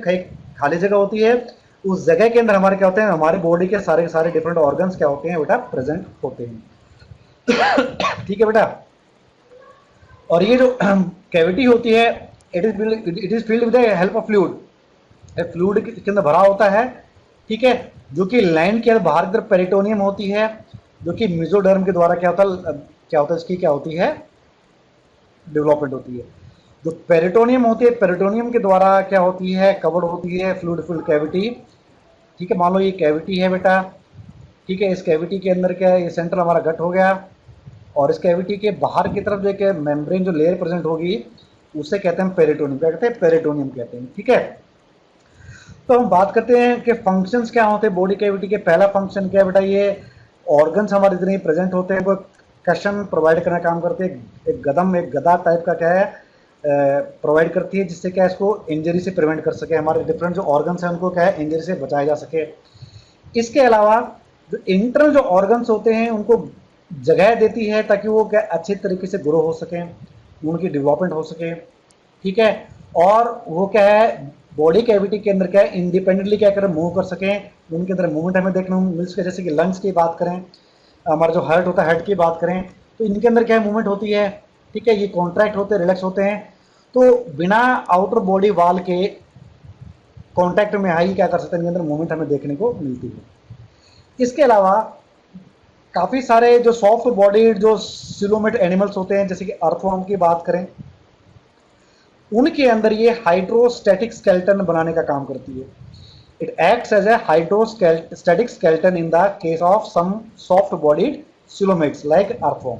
खाली जगह होती है, उस जगह के अंदर हमारे क्या होते हैं, हमारे बॉडी के सारे डिफरेंट ऑर्गन्स क्या होते हैं बेटा, प्रेजेंट होते हैं। ठीक है बेटा, और ये जो कैविटी होती है, it is filled with the help of fluid. Fluid के अंदर भरा होता है, ठीक है, जो कि लैंड के बाहर की तरफ पेरिटोनियम होती है, जो कि मेसोडर्म के द्वारा क्या होता है इसकी क्या होती है, डेवलपमेंट होती है। जो पेरिटोनियम होती है, पेरिटोनियम के द्वारा क्या होती है, कवर्ड होती है फ्लूइड फिल्ड कैविटी। ठीक है, मान लो ये कैविटी है बेटा, ठीक है, इस कैविटी के अंदर क्या है, ये सेंटर हमारा गट हो गया, और इस कैविटी के बाहर की तरफ जो एक मेम्ब्रेन जो लेयर प्रेजेंट होगी उसे कहते हैं पेरिटोनियम। क्या कहते हैं, पेरिटोनियम कहते हैं। ठीक है, तो हम बात करते हैं कि फंक्शंस क्या होते हैं बॉडी कैविटी के। पहला फंक्शन क्या है बेटा, ये ऑर्गन्स हमारे जितने प्रेजेंट होते हैं वो कशन प्रोवाइड करने का काम करते हैं। एक गदा टाइप का क्या है प्रोवाइड करती है, जिससे क्या इसको इंजरी से प्रिवेंट कर सके, हमारे डिफरेंट जो ऑर्गन्स हैं उनको क्या है इंजरी से बचाया जा सके। इसके अलावा जो इंटरनल जो ऑर्गन्स होते हैं उनको जगह देती है ताकि वो क्या अच्छे तरीके से ग्रो हो सकें, उनकी डेवलपमेंट हो सके। ठीक है, और वो क्या है बॉडी कैविटी के अंदर क्या है इंडिपेंडेंटली क्या करें, मूव कर सकें, उनके अंदर मूवमेंट हमें देखने को मिल सके। जैसे कि लंग्स की बात करें, हमारा जो हार्ट होता है हार्ट की बात करें, तो इनके अंदर क्या है मूवमेंट होती है। ठीक है, ये कॉन्ट्रैक्ट होते हैं, रिलैक्स होते हैं, तो बिना आउटर बॉडी वाल के कॉन्टैक्ट में आई क्या कर सकते हैं, इनके अंदर मूवमेंट हमें देखने को मिलती है। इसके अलावा काफ़ी सारे जो सॉफ्ट बॉडीड जो सिलोमेट एनिमल्स होते हैं, जैसे कि अर्थवर्म की बात करें, उनके अंदर ये हाइड्रोस्टैटिक स्केलेटन बनाने का काम करती है। It acts as a hydrostatic skeleton in the case of some soft bodied coelomates like earthworm.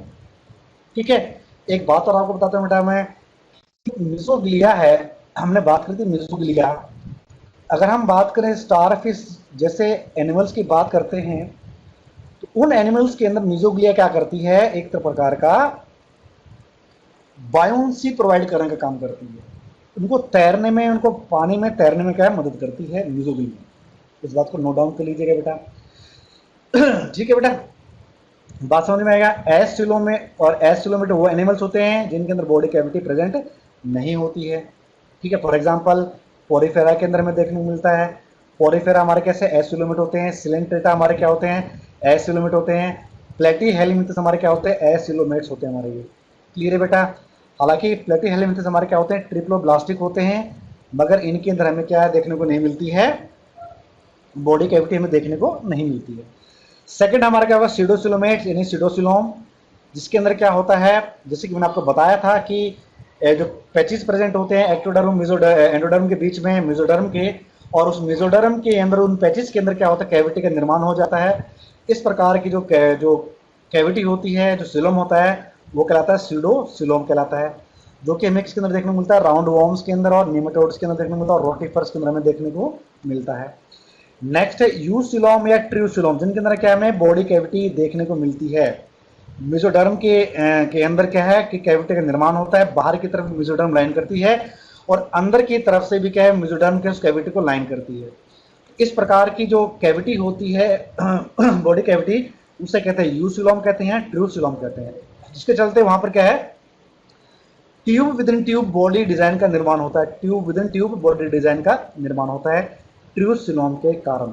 ठीक है, एक बात और आपको बताता हूँ बेटा, मैं मिसोग्लिया है, हमने बात करी थी मिसोग्लिया। अगर हम बात करें स्टारफिश जैसे एनिमल्स की बात करते हैं, तो उन एनिमल्स के अंदर मिसोग्लिया क्या करती है, एक तो प्रकार का बायोन्सी प्रोवाइड करने का काम करती है। उनको तैरने में, उनको पानी में तैरने में क्या है मदद करती है मिसोग्लिया। इस बात को नोट डाउन कर लीजिएगा बेटा। ठीक है बेटा, बात समझ में आएगा। एस सिलोमेट और एस सिलोमेट वो एनिमल्स होते हैं जिनके अंदर बॉडी कैविटी प्रेजेंट नहीं होती है। ठीक है, फॉर एग्जांपल पोरीफेरा के अंदर हमें देखने को मिलता है। पोरीफेरा हमारे कैसे एस सिलोमेट होते हैं, सिलेंट्रेटा हमारे क्या होते हैं एस सिलोमेट होते हैं, प्लेटी हेलिमिथस हमारे क्या होते हैं एस सिलोमेट्स होते हैं हमारे। ये क्लियर है बेटा। हालांकि प्लेटी हेलिमिथस हमारे क्या होते हैं ट्रिप्लोब्लास्टिक होते हैं, मगर इनके अंदर हमें क्या देखने को नहीं मिलती है, बॉडी कैविटी हमें देखने को नहीं मिलती है। सेकंड हमारा क्या होगा सीडोसिलोमेट्स यानी सीडोसिलोम, जिसके अंदर क्या होता है, जैसे कि मैंने आपको बताया था कि जो पैचेस प्रेजेंट होते हैं एक्टोडर्म एंडोडर्म के बीच में मेसोडर्म के, और उस मेसोडर्म के अंदर उन पैचेस के अंदर क्या होता है कैविटी का निर्माण हो जाता है। इस प्रकार की जो कैविटी होती है, जो सिलोम होता है, वो कहलाता है सीडोसिलोम कहलाता है, जो कि हमें किसके अंदर देखने को मिलता है राउंड वॉर्म्स के अंदर और निमेटोड्स के अंदर देखने को मिलता है, और रोटिफर्स के अंदर हमें देखने को मिलता है। नेक्स्ट है यूसिलोम या ट्रियोसिलोम, जिनके अंदर क्या हमें बॉडी कैविटी देखने को मिलती है। मेसोडर्म के अंदर क्या है कि कैविटी का निर्माण होता है, बाहर की तरफ मेसोडर्म लाइन करती है और अंदर की तरफ से भी क्या है मेसोडर्म के उस कैविटी को लाइन करती है। इस प्रकार की जो कैविटी होती है बॉडी कैविटी, उसे कहते हैं यूसिलोम कहते हैं, ट्रियोसिलोम कहते हैं, जिसके चलते वहां पर क्या है tube with in tube body design का निर्माण होता है। Tube with in tube body design का निर्माण होता है ट्रियोसिलोम के कारण,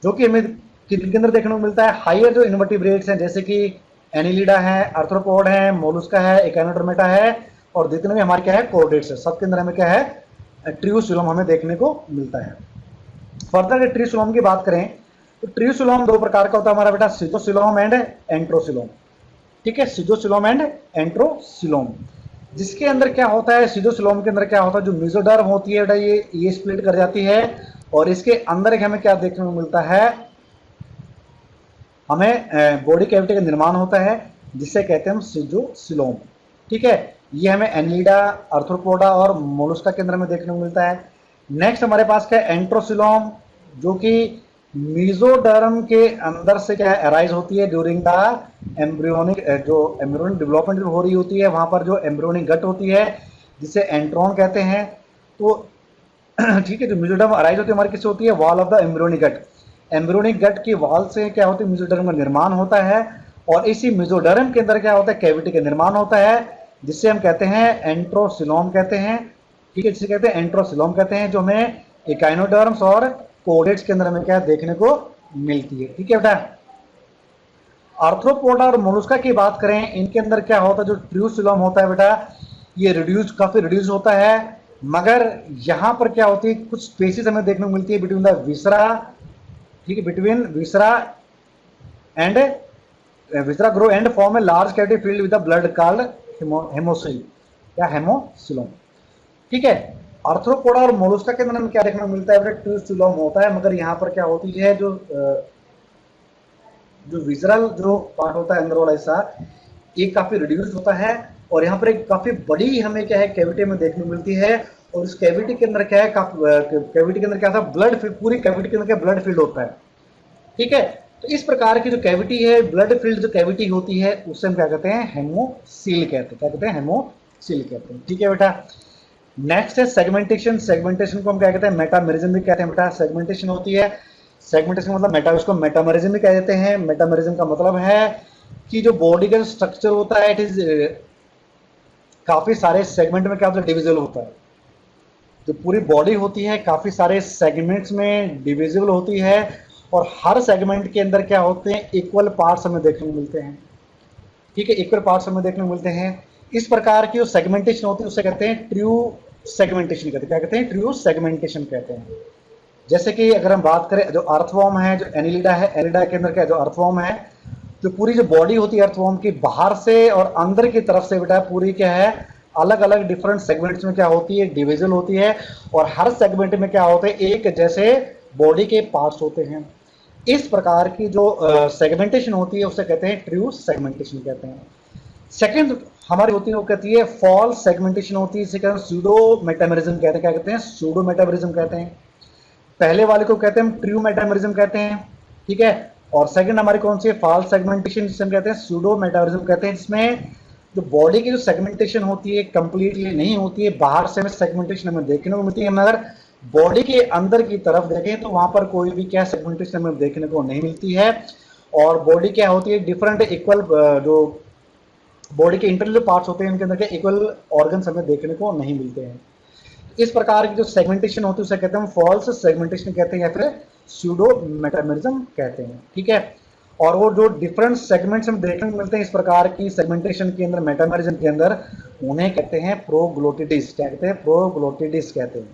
जो कि हमें किनके अंदर देखने को मिलता है हायर जो इनवर्टिब्रेट्स हैं, जैसे कि एनिलिडा है, आर्थ्रोपोड है, मोलुस्का है, एकाइनोडर्मेटा है, और जितने भी हमारे क्या है कोर्डेट्स है, सबके अंदर हमें क्या है ट्रियोसिलोम हमें देखने को मिलता है। फर्दर ट्रियोसिलोम की बात करें तो ट्रियोसिलोम दो प्रकार का होता है हमारा बेटा, सिजोसिलोम एंड एंट्रोसिलोम। ठीक है, सिजोसिलोम एंड एंट्रोसिलोम, जिसके अंदर क्या होता है सिजोसिलोम के अंदर क्या होता है जो मेसोडर्म होती है बेटा ये स्प्लिट कर जाती है, और इसके अंदर हमें क्या देखने को मिलता है, हमें बॉडी कैविटी का निर्माण होता है, जिससे कहते हैं हम सिजोसिलोम। ठीक है, ये हमें एनिलिडा, आर्थ्रोपोडा और मोलुस्का के अंदर में देखने को मिलता है। नेक्स्ट हमारे पास क्या है एंट्रोसिलोम, जो कि मीजोडर्म के अंदर से क्या अराइज होती है ड्यूरिंग द एम्ब्रियोनिक, जो एम्ब्रियोनिक डेवलपमेंट हो रही होती है वहां पर जो एम्ब्रियोनिक गट होती है जिसे एंट्रॉन कहते हैं। तो ठीक है, जो मीजोडर्म अराइज होती है हमारी किससे होती है, wall of the embryonic gut. Embryonic gut की वॉल से क्या होती है मेसोडर्म का निर्माण होता है, और इसी मेसोडर्म के अंदर क्या होता है कैविटी का निर्माण होता है, जिससे हम कहते हैं एंट्रोसिलोम कहते हैं। ठीक है, जिसे कहते हैं एंट्रोसिलोम कहते हैं, जो हमें एकाइनोडर्म्स और कोडेट्स के अंदर हमें क्या देखने को मिलती है। ठीक है बेटा, आर्थ्रोपोडा और मोलुस्का की बात करें, इनके अंदर क्या होता है जो ट्रियोसिलोम होता है बेटा, ये काफी रिड्यूस होता है, मगर यहां पर क्या होती है कुछ स्पेसिस हमें देखने को मिलती है बिटवीन द विसरा ठीक है, between viscera and viscera grow and form a large cavity field with blood called हेमोसिल या हेमोसिलोम। ठीक है, आर्थ्रोपोडा और मोलस्का के अंदर में क्या देखने को मिलता है, ट्यूसिलोम होता है, मगर यहाँ पर क्या होती है, जो विजरल जो पार्ट होता है अंदर वाला हिस्सा, ये काफी रिड्यूस होता है, और यहाँ पर एक काफी बड़ी हमें क्या है कैविटी में देखने को मिलती है, और उस कैविटी के अंदर क्या है, कैविटी के अंदर क्या था, ब्लड, पूरी कैविटी के अंदर क्या ब्लड फील्ड होता है। ठीक है, तो इस प्रकार की जो कैविटी है, ब्लड फील्ड जो कैविटी होती है, उससे हम क्या कहते हैं, हेमोसील कहते हैं। क्या कहते हैं, हेमोसील कहते हैं। ठीक है बेटा, नेक्स्ट है सेगमेंटेशन। सेगमेंटेशन को हम क्या कहते हैं, मेटामेरिज्म भी कहते हैं बेटा। सेगमेंटेशन होती है, सेगमेंटेशन का मतलब उसको मेटामेरिज्म भी कह देते हैं। मेटामेरिज्म का मतलब है कि जो बॉडी का स्ट्रक्चर होता है, इट इज काफी सारे सेगमेंट में क्या होता है, डिविजिबल होता है। जो पूरी बॉडी होती है काफी सारे सेगमेंट्स में डिविजिबल होती है, और हर सेगमेंट के अंदर क्या होते हैं, इक्वल पार्ट्स हमें देखने को मिलते हैं। ठीक है, इक्वल पार्ट्स हमें देखने को मिलते हैं। इस प्रकार की जो सेगमेंटेशन होती है उसे कहते हैं ट्रू सेगमेंटेशन कहते हैं। क्या कहते हैं, ट्रू सेगमेंटेशन कहते हैं। जैसे कि अगर हम बात करें, जो अर्थवॉर्म है, जो एनिलिडा है, एनिलिडा के अंदर क्या, जो अर्थवॉर्म है, जो पूरी जो बॉडी होती है अर्थवॉर्म की, बाहर से और अंदर की तरफ से बेटा पूरी क्या है, अलग अलग डिफरेंट सेगमेंट्स में क्या होती है, डिविजन होती है, और हर सेगमेंट में क्या होते हैं, एक जैसे बॉडी के पार्ट्स होते हैं। इस प्रकार की जो सेगमेंटेशन होती है उसे कहते हैं ट्रू सेगमेंटेशन कहते हैं। सेकंड हमारी होती है, वो कहती है फॉल्स सेगमेंटेशन होती है, इसे कहते हैं सूडो मेटामेरिज्म कहते हैं। क्या कहते हैं, सूडो मेटामेरिज्म कहते हैं। पहले वाले को कहते हैं हम ट्रू मेटामेरिज्म कहते हैं। ठीक है, और सेकंड हमारी कौन सी है, फॉल्स सेगमेंटेशन, जिसे हम कहते हैं सूडो मेटामेरिज्म कहते हैं, जिसमें जो बॉडी की जो सेगमेंटेशन होती है कंप्लीटली नहीं होती है, बाहर से हमें सेगमेंटेशन हमें देखने को मिलती है, मगर बॉडी के अंदर की तरफ देखें तो वहां पर कोई भी क्या सेगमेंटेशन हमें देखने को नहीं मिलती है। और बॉडी क्या होती है, डिफरेंट इक्वल, जो बॉडी के इंटरनल पार्ट्स होते हैं इनके अंदर के इक्वल ऑर्गन्स हमें देखने को नहीं मिलते हैं। इस प्रकार की जो सेगमेंटेशन होती है उसे कहते हैं फॉल्स सेगमेंटेशन कहते हैं, या फिर सूडो मेटामेरिज्म कहते हैं। ठीक है, और वो जो डिफरेंट सेगमेंट्स हम देखने को मिलते हैं इस प्रकार की सेगमेंटेशन के अंदर, मेटामेरिज्म के अंदर, उन्हें कहते हैं प्रोग्लोटिडिस। क्या कहते हैं, प्रोग्लोटिडिस कहते हैं।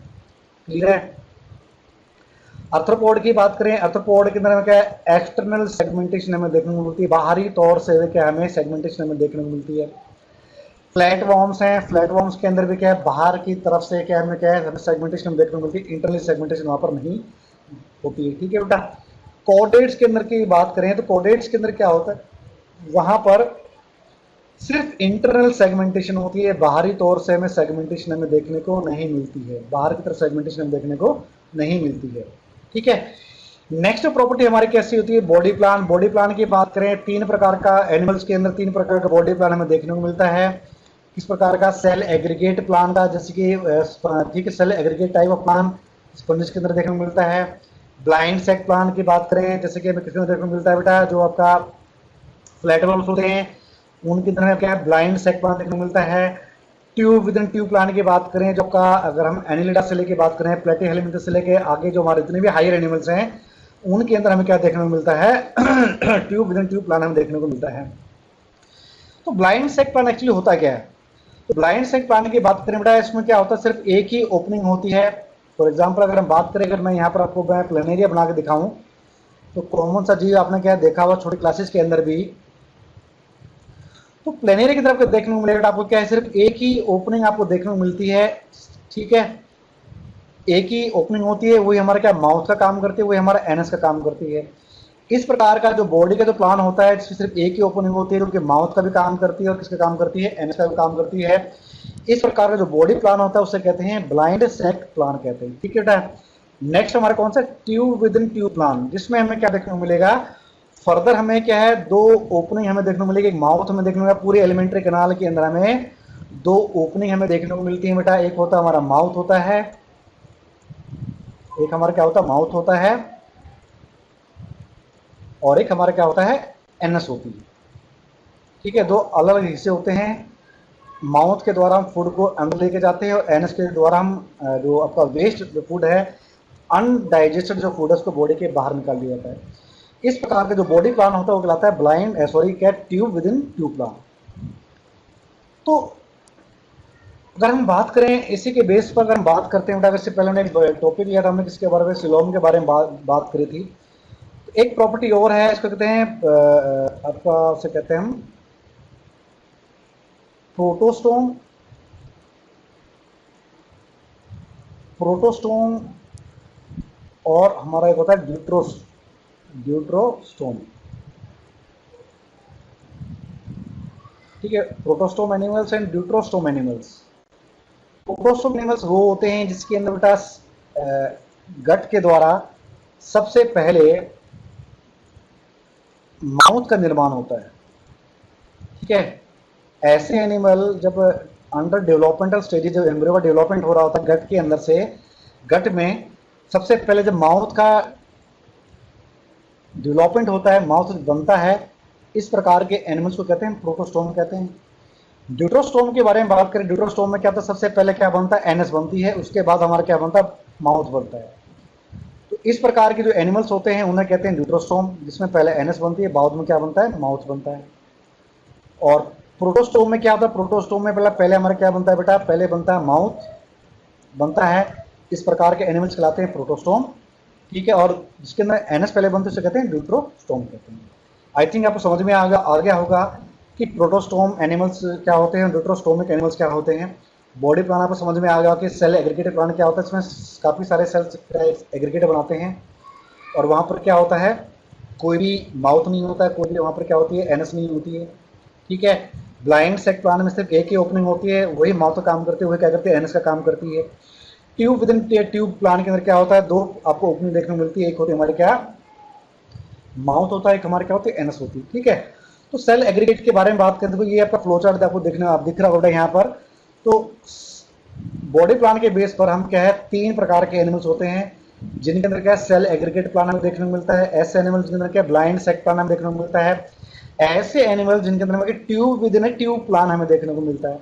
क्लियर है। अर्थ्रोपोड की बात करें, अर्थ्रोपोड के अंदर क्या है, एक्सटर्नल सेगमेंटेशन हमें देखने को मिलती है, बाहरी तौर से क्या हमें सेगमेंटेशन हमें देखने को मिलती है। फ्लैट वॉर्म्स हैं, फ्लैट वॉर्म्स के अंदर भी क्या है, बाहर की तरफ से क्या हमें क्या है, हमें सेगमेंटेशन देखने को मिलती है, इंटरनल सेगमेंटेशन वहां पर नहीं होती है। ठीक है बेटा, कॉर्डेट्स के अंदर की बात करें तो कॉर्डेट्स के अंदर क्या होता है, वहां पर सिर्फ इंटरनल सेगमेंटेशन होती है, बाहरी तौर से हमें सेगमेंटेशन हमें देखने को नहीं मिलती है, बाहर की तरफ सेगमेंटेशन हमें देखने को नहीं मिलती है। ठीक है, नेक्स्ट प्रॉपर्टी हमारी कैसी होती है, बॉडी प्लान। बॉडी प्लान की बात करें, तीन प्रकार का, एनिमल्स के अंदर तीन प्रकार का बॉडी प्लान हमें देखने को मिलता है। किस प्रकार का, सेल एग्रीगेट प्लान का, जैसे कि ठीक है, cell aggregate type of plan sponges के अंदर देखने को मिलता है। ब्लाइंड सेक प्लान की बात करें, जैसे कि हमें किसी में देखने को मिलता है बेटा, जो आपका फ्लैट वॉर्म्स होते हैं उनकी तरह क्या है, ब्लाइंड सेक प्लान देखने को मिलता है। Tube with in tube plan की बात करें, जो का अगर हम एनिलिडा से लेके बात करें, प्लेटीहेल्मिंथस से लेके आगे जो हमारे जितने भी हायर एनिमल्स हैं उनके अंदर हमें क्या देखने को मिलता है, tube with in tube plan हमें देखने को मिलता है। तो ब्लाइंड सेक प्लान एक्चुअली होता क्या है, तो ब्लाइंड सेक प्लान की बात करें बेटा, इसमें क्या होता है, सिर्फ एक ही ओपनिंग होती है। फॉर एग्जाम्पल अगर हम बात करें, अगर मैं यहाँ पर आपको मैं प्लेनेरिया बना के दिखाऊं, तो कॉमन सा जीव आपने क्या देखा हुआ छोटी क्लासेस के अंदर भी, तो प्लेनेरिया की तरफ देखने को मिलेगा आपको क्या है, सिर्फ एक ही ओपनिंग आपको देखने को मिलती है। ठीक है, एक ही ओपनिंग होती है, वही हमारा क्या माउथ का काम करती है, वही हमारा एनस का काम करती है। इस प्रकार का जो बॉडी का जो प्लान होता है, इसमें सिर्फ एक ही ओपनिंग होती है, जो माउथ का भी काम करती है और किसका काम करती है, एनस का भी काम करती है। इस प्रकार का जो बॉडी प्लान होता है उसे कहते हैं ब्लाइंड सेक प्लान कहते हैं। ठीक है, नेक्स्ट हमारा कौन सा, tube with in tube plan, जिसमें हमें क्या देखने को मिलेगा, फर्दर हमें क्या है, दो ओपनिंग हमें देखने को मिलेगी, एक माउथ हमें देखने को मिलेगा, पूरे एलिमेंट्री कैनाल के अंदर हमें दो ओपनिंग हमें देखने को मिलती है बेटा। एक होता है हमारा माउथ होता है, एक हमारा क्या होता है, माउथ होता है, और एक हमारा क्या होता है, एनस होती है। ठीक है, दो अलग अलग हिस्से होते हैं। माउथ के द्वारा हम फूड को अंदर लेके जाते हैं, और एनस के द्वारा हम जो आपका वेस्ट जो फूड है, अनडाइजेस्टेड जो फूड है, उसको बॉडी के बाहर निकाल दिया जाता है। इस प्रकार का जो बॉडी प्लान होता है वो कहलाता है ब्लाइंड सॉरी क्या, tube with in tube plan. तो अगर हम बात करें इसी के बेस पर, अगर हम बात करते हैं, इससे पहले हमने एक टॉपिक लिया था, हमने किसके बारे में, सिलोम के बारे में बात करी थी। एक प्रॉपर्टी और है, इसको कहते हैं आपका उसे कहते हैं हम प्रोटोस्टोम। प्रोटोस्टोम और हमारा एक होता है ड्यूट्रोस्टोम। ठीक है, protostome animals and deuterostome animals. Protostome animals वो होते हैं जिसके अंदर बेटा गट के द्वारा सबसे पहले माउथ का निर्माण होता है। ठीक है, ऐसे एनिमल जब अंडर डेवलपमेंटल स्टेज, जब एम्ब्रियो का डेवलपमेंट हो रहा होता है गट के अंदर से, गट में सबसे पहले जब माउथ का डेवलपमेंट होता है, माउथ बनता है, इस प्रकार के एनिमल्स को कहते हैं प्रोटोस्टोम कहते हैं। ड्यूट्रोस्टोम के बारे में बात करें, ड्यूट्रोस्टोम में क्या होता है, सबसे पहले क्या बनता है, एनएस बनती है, उसके बाद हमारा क्या बनता है, माउथ बनता है। तो इस प्रकार के जो एनिमल्स होते हैं उन्हें कहते हैं ड्यूट्रोस्टोम, जिसमें पहले एनएस बनती है, बाद में क्या बनता है, माउथ बनता है। और प्रोटोस्टोम में क्या होता है, प्रोटोस्टोम में पहले हमारा क्या बनता है बेटा, पहले बनता है माउथ बनता है। इस प्रकार के एनिमल्स कहलाते हैं प्रोटोस्टोम। ठीक है, और जिसके अंदर एनएस पहले बनते हैं उसे कहते हैं ड्यूट्रोस्टोम कहते हैं। आई थिंक आपको समझ में आ गया होगा कि प्रोटोस्टोम एनिमल्स क्या होते हैं, ड्यूट्रोस्टोमिक एनिमल्स क्या होते हैं। बॉडी प्लान आपको समझ में आ गया कि सेल एग्रीगेटेड प्लान क्या होता है, इसमें काफ़ी सारे सेल्स एग्रीगेट बनाते हैं, और वहाँ पर क्या होता है, कोई भी माउथ नहीं होता है, कोई भी वहाँ पर क्या होती है, एनएस नहीं होती है। ठीक है, ब्लाइंड सेक प्लान में सिर्फ एक ही ओपनिंग होती है, वही माउथ का काम करती है, वही क्या करती है, एनएस का काम करती है। Tube with in tube plan के अंदर क्या होता है, दो आपको ओपनिंग देखने को मिलती है, एक होती है हमारे क्या, माउथ होता है, एक हमारे क्या होती है, एनएस होती है। ठीक है, तो सेल एग्रीगेट के बारे में बात करें तो ये आपका फ्लो चार्ट आपको देखने आप दिख रहा होगा यहाँ पर। तो बॉडी प्लान के बेस पर हम क्या है, तीन प्रकार के एनिमल्स होते हैं जिनके अंदर क्या सेल एग्रीगेट प्लान हमें देखने को मिलता है, ऐसे एनिमल्स जिनके अंदर क्या ब्लाइंड सेक प्लान हमें देखने को मिलता है, ऐसे एनिमल्स जिनके अंदर हमें tube with in A tube plan हमें देखने को मिलता है।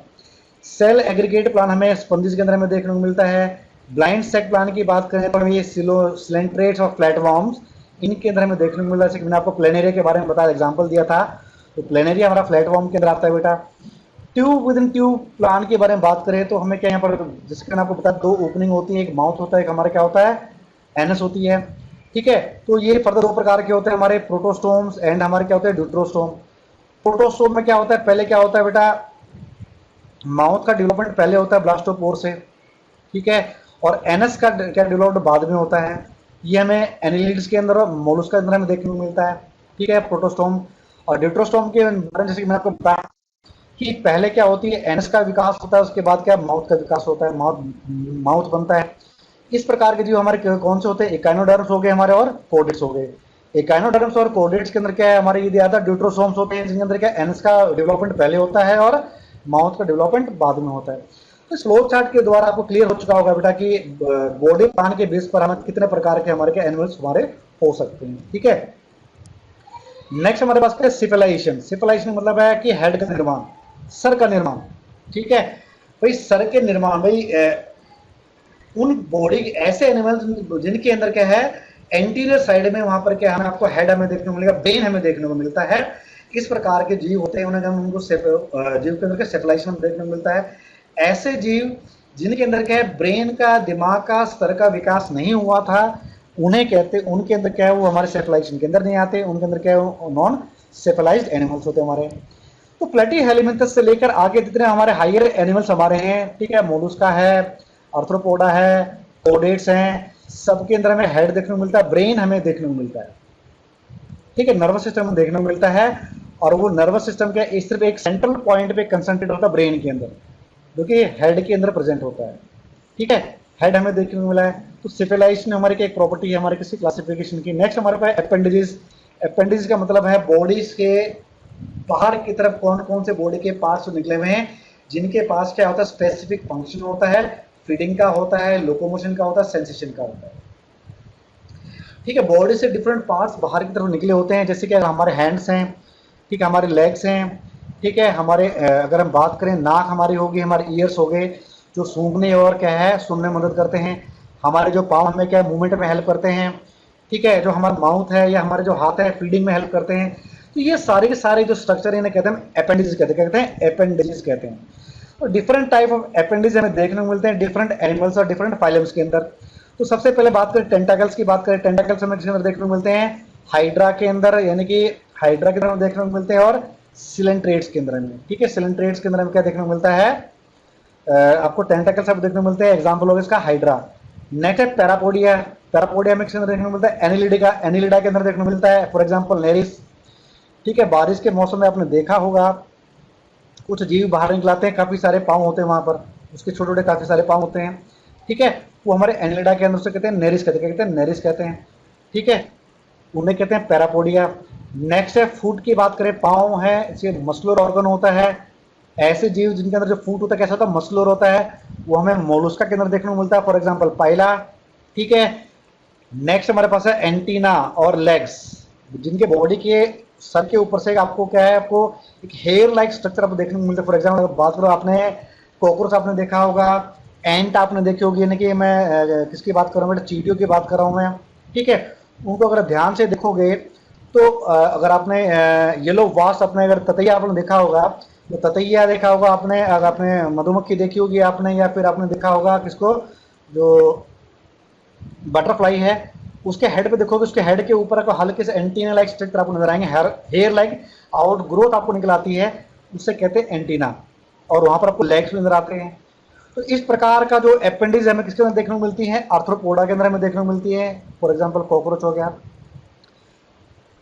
सेल एग्रीगेट प्लान हमें स्पंजिस के अंदर हमें देखने को मिलता है। ब्लाइंड सेक प्लान की बात करें तो ये सिलेंट्रेट्स और फ्लैटवॉर्म्स, इनके अंदर हमें देखने को मिलता है। जैसे कि मैंने आपको प्लेनेरिया के बारे में बताया, एग्जांपल दिया था, तो प्लेनेरिया हमारा फ्लैटवॉर्म के अंदर आता है बेटा। Tube with in tube plan के बारे में बात करें तो हमें क्या यहाँ पर, जिसके मैंने आपको बताया, दो ओपनिंग होती है, एक माउथ होता है, एक हमारा क्या होता है, एनएस होती है। ठीक है, तो ये फर्दर दो प्रकार के होते हैं हमारे, प्रोटोस्टोम्स एंड हमारे क्या होते हैं, ड्यूट्रोस्टोम। प्रोटोस्टोम में क्या होता है, पहले क्या होता है बेटा, माउथ का डेवलपमेंट पहले होता है ब्लास्टोपोर से। ठीक है, और एनएस का क्या डेवलपमेंट बाद में होता है। ये हमें एनिलिड्स के अंदर और मोलस्क के अंदर हमें देखने को मिलता है। ठीक है, प्रोटोस्टोम। और ड्यूट्रोस्टोम के बारे में जैसे कि मैंने आपको बताया कि पहले क्या होती है, एनएस का विकास होता है, उसके बाद क्या माउथ का विकास होता है, माउथ बनता है। इस प्रकार के जीव हमारे कौन से होते हैं, इकाइनोडर्म्स हो गए हमारे और कोर्डेट्स हो गए। इकाइनोडर्म्स और कोर्डेट्स के अंदर क्या है, हमारे ये दिया था ड्यूट्रोसोम्स होते हैं, जिनके अंदर क्या एनएस का डेवलपमेंट पहले होता है और माउथ का डेवलपमेंट बाद में होता है। तो इस फ्लो चार्ट के द्वारा आपको क्लियर हो चुका होगा बेटा कि बॉडी प्लान के बेस पर हमें कितने प्रकार के हमारे क्या एनिमल्स हमारे हो सकते हैं। ठीक है, नेक्स्ट हमारे पास क्या, सिफिलाइजेशन। सिफिलाइजेशन मतलब है कि हेड का निर्माण, सर का निर्माण। ठीक है भाई, सर के निर्माण भाई उन बॉडी ऐसे एनिमल्स जिनके अंदर क्या है, एंटीरियर साइड में वहां पर क्या है, आपको हेड हमें देखने को मिलेगा, ब्रेन हमें देखने को मिलता है। इस प्रकार के जीव होते हैं, उन्हें हम उनको जीव के अंदर सेफलाइजेशन देखने को मिलता है। ऐसे जीव जिनके अंदर क्या है, ब्रेन का, दिमाग का स्तर का विकास नहीं हुआ था, उन्हें कहते, उनके अंदर क्या है, वो हमारे सेफलाइजेशन के अंदर नहीं आते, उनके अंदर क्या है, नॉन सेफलाइज्ड एनिमल्स होते हैं हमारे। तो प्लेटी हेलिमेंथस से लेकर आगे जितने हमारे हायर एनिमल्स हमारे हैं, ठीक है, मोलस्का है, आर्थ्रोपोडा है, कोडेट्स हैं, सबके अंदर हमें हेड देखने को मिलता है, ब्रेन हमें देखने को मिलता है। ठीक है, नर्वस सिस्टम देखने को मिलता है, और वो नर्वस सिस्टम क्या है, सिर्फ एक सेंट्रल पॉइंट पे कंसंट्रेट होता है ब्रेन के अंदर, जो कि हेड के अंदर प्रेजेंट होता है। ठीक है, हेड हमें देखने को मिला है। तो सिविलाइजेशन हमारी क्या एक प्रॉपर्टी है हमारे किसी क्लासिफिकेशन की। नेक्स्ट हमारे पास अपेंडेजेस। अपेंडेजेस का मतलब है बॉडीज के बाहर की तरफ कौन कौन से बॉडी के पार्ट्स निकले हुए हैं, जिनके पास क्या होता है, स्पेसिफिक फंक्शन होता है, फीडिंग का होता है, लोकोमोशन का होता है, सेंसेशन का होता है। ठीक है, बॉडी से डिफरेंट पार्ट्स बाहर की तरफ निकले होते हैं, जैसे कि हमारे हैंड्स हैं, ठीक है, हमारे लेग्स हैं, ठीक है, हमारे अगर हम बात करें, नाक हमारी होगी, हमारे ईयर्स हो गए जो सूंघने और क्या है, सुनने में मदद करते हैं। हमारे जो पाँव हमें क्या है, मूवमेंट में हेल्प करते हैं। ठीक है, जो हमारा माउथ है या हमारे जो हाथ है, फीडिंग में हेल्प करते हैं। तो ये सारे के सारे जो स्ट्रक्चर इन्हें कहते हैं अपेंडिजेस कहते हैं अपेंडेजेस कहते हैं। और डिफरेंट टाइप ऑफ अपेंडेज हमें देखने को मिलते हैं डिफरेंट एनिमल्स और डिफरेंट फाइलम्स के अंदर। तो सबसे पहले बात करें टेंटाकल्स की, बात करें टेंटाकल्स हमें किसके अंदर देखने को मिलते हैं, हाइड्रा के अंदर, यानी कि हाइड्रा के अंदर हमें देखने को मिलते हैं, और सिलेंट्रेट्स के अंदर में, ठीक है। सिलेंट्रेट्स के अंदर हमें क्या देखने को मिलता है, आपको टेंटाकल सब देखने को मिलते हैं, एग्जाम्पल होगा इसका हाइड्रा। नेक्स्ट है पैरापोडिया। पैरापोडिया में किसके अंदर देखने को मिलता है, एनिलिडिका। एनिलिडा के अंदर देखने को मिलता है फॉर एग्जाम्पल नेरिस, ठीक है। बारिश के मौसम में आपने देखा होगा कुछ जीव बाहर निकलाते हैं, काफी सारे पाँव होते हैं वहां पर, उसके छोटे छोटे काफी सारे पाँव होते हैं, ठीक है। वो हमारे एनिलिडा के अंदर से कहते हैं नेरिस, कहते हैं नेरिस कहते हैं, ठीक है। उन्हें कहते हैं पैरापोडिया। नेक्स्ट है फूट की बात करें, पाँव है, इसे मस्कुलर ऑर्गन होता है। ऐसे जीव जिनके अंदर जो फूट होता है कैसा होता है, मस्कुलर होता है, वो हमें मोलुस्का के अंदर देखने को मिलता है, फॉर एग्जाम्पल पाइला, ठीक है। नेक्स्ट हमारे पास है एंटीना और लेग्स, जिनके बॉडी के सर के ऊपर से आपको क्या है, आपको एक हेयर लाइक स्ट्रक्चर आपको देखने को मिलता है। फॉर एग्जाम्पल अगर बात करो, आपने कॉकरोच आपने देखा होगा, एंट आपने देखी होगी, यानी कि मैं किसकी बात कर रहा हूँ बेटा, चींटियों की बात कर रहा हूँ मैं, ठीक है। उनको अगर ध्यान से देखोगे तो अगर आपने येलो वास्ट, आपने अगर ततैया आपने देखा होगा, तो ततैया देखा होगा आपने, अगर आपने मधुमक्खी देखी होगी आपने, या फिर आपने देखा होगा किसको, जो बटरफ्लाई है, उसके हेड पे देखोगे, उसके हेड के ऊपर आपको हल्के से एंटीना लाइक स्ट्रक्चर आपको नजर आएंगे, हेयर लाइक आउट ग्रोथ आपको निकल आती है, उससे कहते हैं एंटीना, और वहां पर आपको लेग्स भी नजर आते हैं। तो इस प्रकार का जो अपेंडिक्स हमें किसके अंदर देखने को मिलती है, आर्थ्रोपोडा के अंदर हमें देखने को मिलती है, फॉर एग्जाम्पल कॉकरोच हो गया।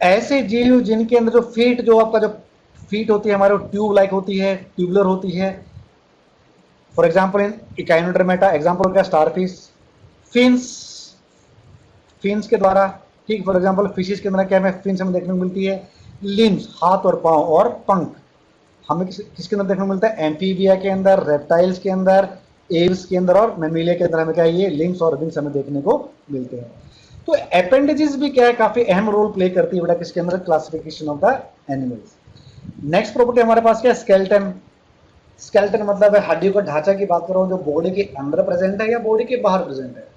ऐसे जीव जिनके अंदर जो फीट, जो आपका जो फीट होती है हमारे, ट्यूब लाइक होती है, ट्यूबुलर होती है, for example in Echinodermata, example क्या, स्टारफिश। फिन्स, फिन्स के द्वारा, ठीक, फॉर एग्जाम्पल फिशेस के अंदर क्या हमें फिन्स हमें देखने को मिलती है। लिम्स, हाथ और पांव और पंख हमें किसके अंदर देखने को मिलता है, एम्फीबिया के अंदर, रेप्टाइल्स के अंदर, एव्स के अंदर, और मेमिलिया के अंदर हमें क्या है, ये लिम्स और विंग्स हमें देखने को मिलते हैं। तो अपेंडेजेस भी क्या है, काफी अहम रोल प्ले करती है बेटा किसके अंदर, classification of the animals. Next property हमारे पास क्या है, स्केलेटन। स्केलेटन मतलब है हड्डी का ढांचा की बात कर रहा हूँ, जो बॉडी के अंदर प्रेजेंट है या बॉडी के बाहर प्रेजेंट है,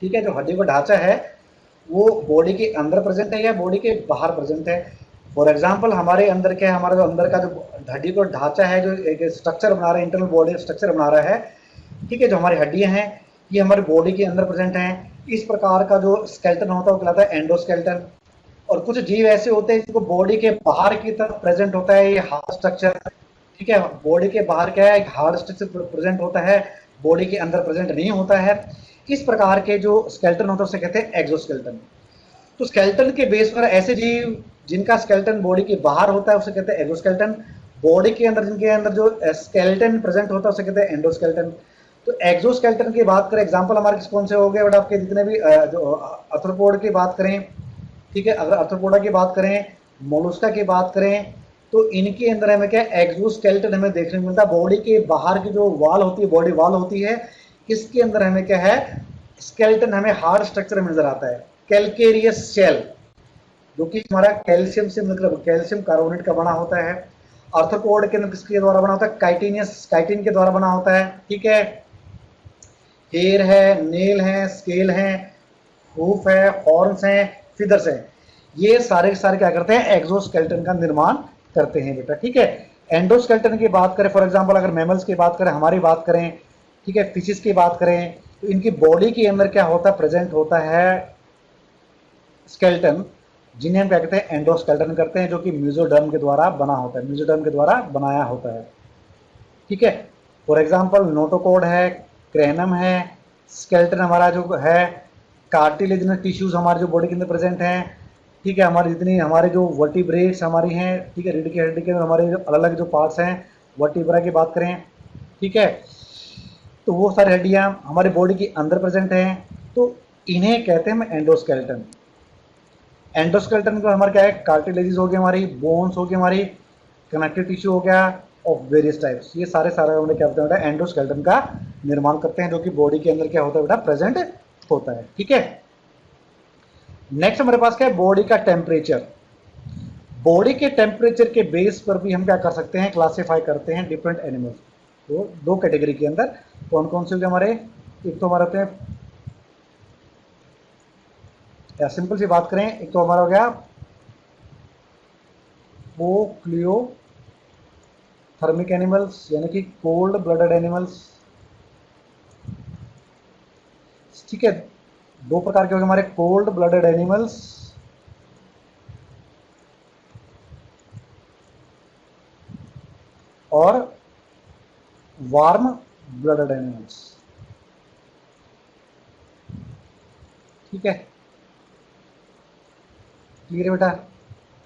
ठीक है। जो हड्डी का ढांचा है वो बॉडी के अंदर प्रेजेंट है या बॉडी के बाहर प्रेजेंट है। फॉर एग्जाम्पल हमारे अंदर क्या है, हमारा जो अंदर का जो हड्डी का ढांचा है, जो एक स्ट्रक्चर बना रहा है, इंटरनल बॉडी स्ट्रक्चर बना रहा है, ठीक है। जो हमारी हड्डियां हैं ये हमारी बॉडी के अंदर प्रेजेंट हैं। इस प्रकार का जो स्केलेटन होता है वो कहलाता है एंडोस्केलेटन। और कुछ जीव ऐसे होते हैं जिनको बॉडी के बाहर की तरफ प्रेजेंट होता है ये हार्ड स्ट्रक्चर, ठीक है। बॉडी के बाहर क्या है, एक हार्ड स्ट्रक्चर प्रेजेंट होता है, बॉडी के अंदर प्रेजेंट नहीं होता है। इस प्रकार के जो स्केलेटन होता है उसे कहते हैं एक्सोस्केलेटन। तो स्केलेटन के बेस पर ऐसे जीव जिनका स्केलेटन बॉडी के बाहर होता है उसे कहते हैं एक्सोस्केलेटन। बॉडी के अंदर जिनके अंदर जो स्केलेटन प्रेजेंट होता है उसे कहते हैं एंडोस्केलेटन। तो एक्सोस्केलेटन की बात करें, एग्जांपल हमारे कौन से हो गए बट आपके जितने भी जो आर्थ्रोपोड की बात करें, ठीक है, अगर आर्थ्रोपोडा की बात करें, मोलुस्का की बात करें, तो इनके अंदर हमें क्या एक्सोस्केलेटन हमें देखने को मिलता है। बॉडी के बाहर की जो वॉल होती है, बॉडी वॉल होती है, इसके अंदर हमें क्या है, स्केलेटन हमें हार्ड स्ट्रक्चर में नजर आता है, कैलकेरियस शेल, जो कि हमारा कैल्शियम से मतलब कैल्शियम कार्बोनेट का बना होता है। आर्थ्रोपोड के अंदर किसके द्वारा बना होता है, काइटिनियस, काइटिन के द्वारा बना होता है, ठीक है। हेयर है, नेल है, स्केल है, हूफ है, हॉर्न्स हैं, फिदर्स हैं, ये सारे के सारे क्या करते हैं, एक्सोस्केलेटन का निर्माण करते हैं बेटा, ठीक है। एंडोस्केलेटन की बात करें, फॉर एग्जांपल अगर मैमल्स की बात करें, हमारी बात करें, ठीक है, फिशेस की बात करें, तो इनकी बॉडी के अंदर क्या होता है, प्रेजेंट होता है स्केलेटन, जिन्हें हम क्या कहते हैं, एंडोस्केलेटन करते हैं, जो कि म्यूजोडर्म के द्वारा बना होता है, म्यूजोडर्म के द्वारा बनाया होता है, ठीक है। फॉर एग्जांपल नोटोकॉर्ड है, क्रेनम है, स्केलेटन हमारा जो है, कार्टिलेजिनस टिश्यूज हमारे जो बॉडी के अंदर प्रेजेंट हैं, ठीक है। हमारी जितनी हमारे जो वर्टिब्रेट्स हमारी हैं, ठीक है, रीढ़ की हड्डी के अंदर हमारे जो अलग अलग जो पार्ट्स हैं, वर्टिब्रा की बात करें, ठीक है, तो वो सारी हड्डियां हमारी बॉडी के अंदर प्रेजेंट हैं, तो इन्हें कहते हैं एंडोस्केलेटन। एंडोस्केलेटन को हमारे क्या है, कार्टिलेजिस हो गई हमारी, बोन्स हो गई हमारी, कनेक्टिव टिश्यू हो गया ऑफ वेरियस टाइप्स, ये सारे सारे उन्हें क्या होता है बेटा, एंडोस्केलेटन का निर्माण करते हैं, जो कि बॉडी के अंदर क्या होता है बेटा, प्रेजेंट होता है, ठीक है। नेक्स्ट हमारे पास क्या है, बॉडी का टेम्परेचर। बॉडी के टेम्परेचर के बेस पर भी हम क्या कर सकते हैं, क्लासिफाई करते हैं डिफरेंट एनिमल्स। तो दो कैटेगरी के अंदर कौन कौन से हमारे, एक तो हमारे होते हैं, या सिंपल सी बात करें, एक तो हमारा हो गया पोक्लियो थर्मिक एनिमल्स, यानी कि कोल्ड ब्लडेड एनिमल्स, ठीक है। दो प्रकार के हो गए हमारे कोल्ड ब्लडेड एनिमल्स और वार्म ब्लडेड एनिमल्स। ठीक है, क्लियर है बेटा।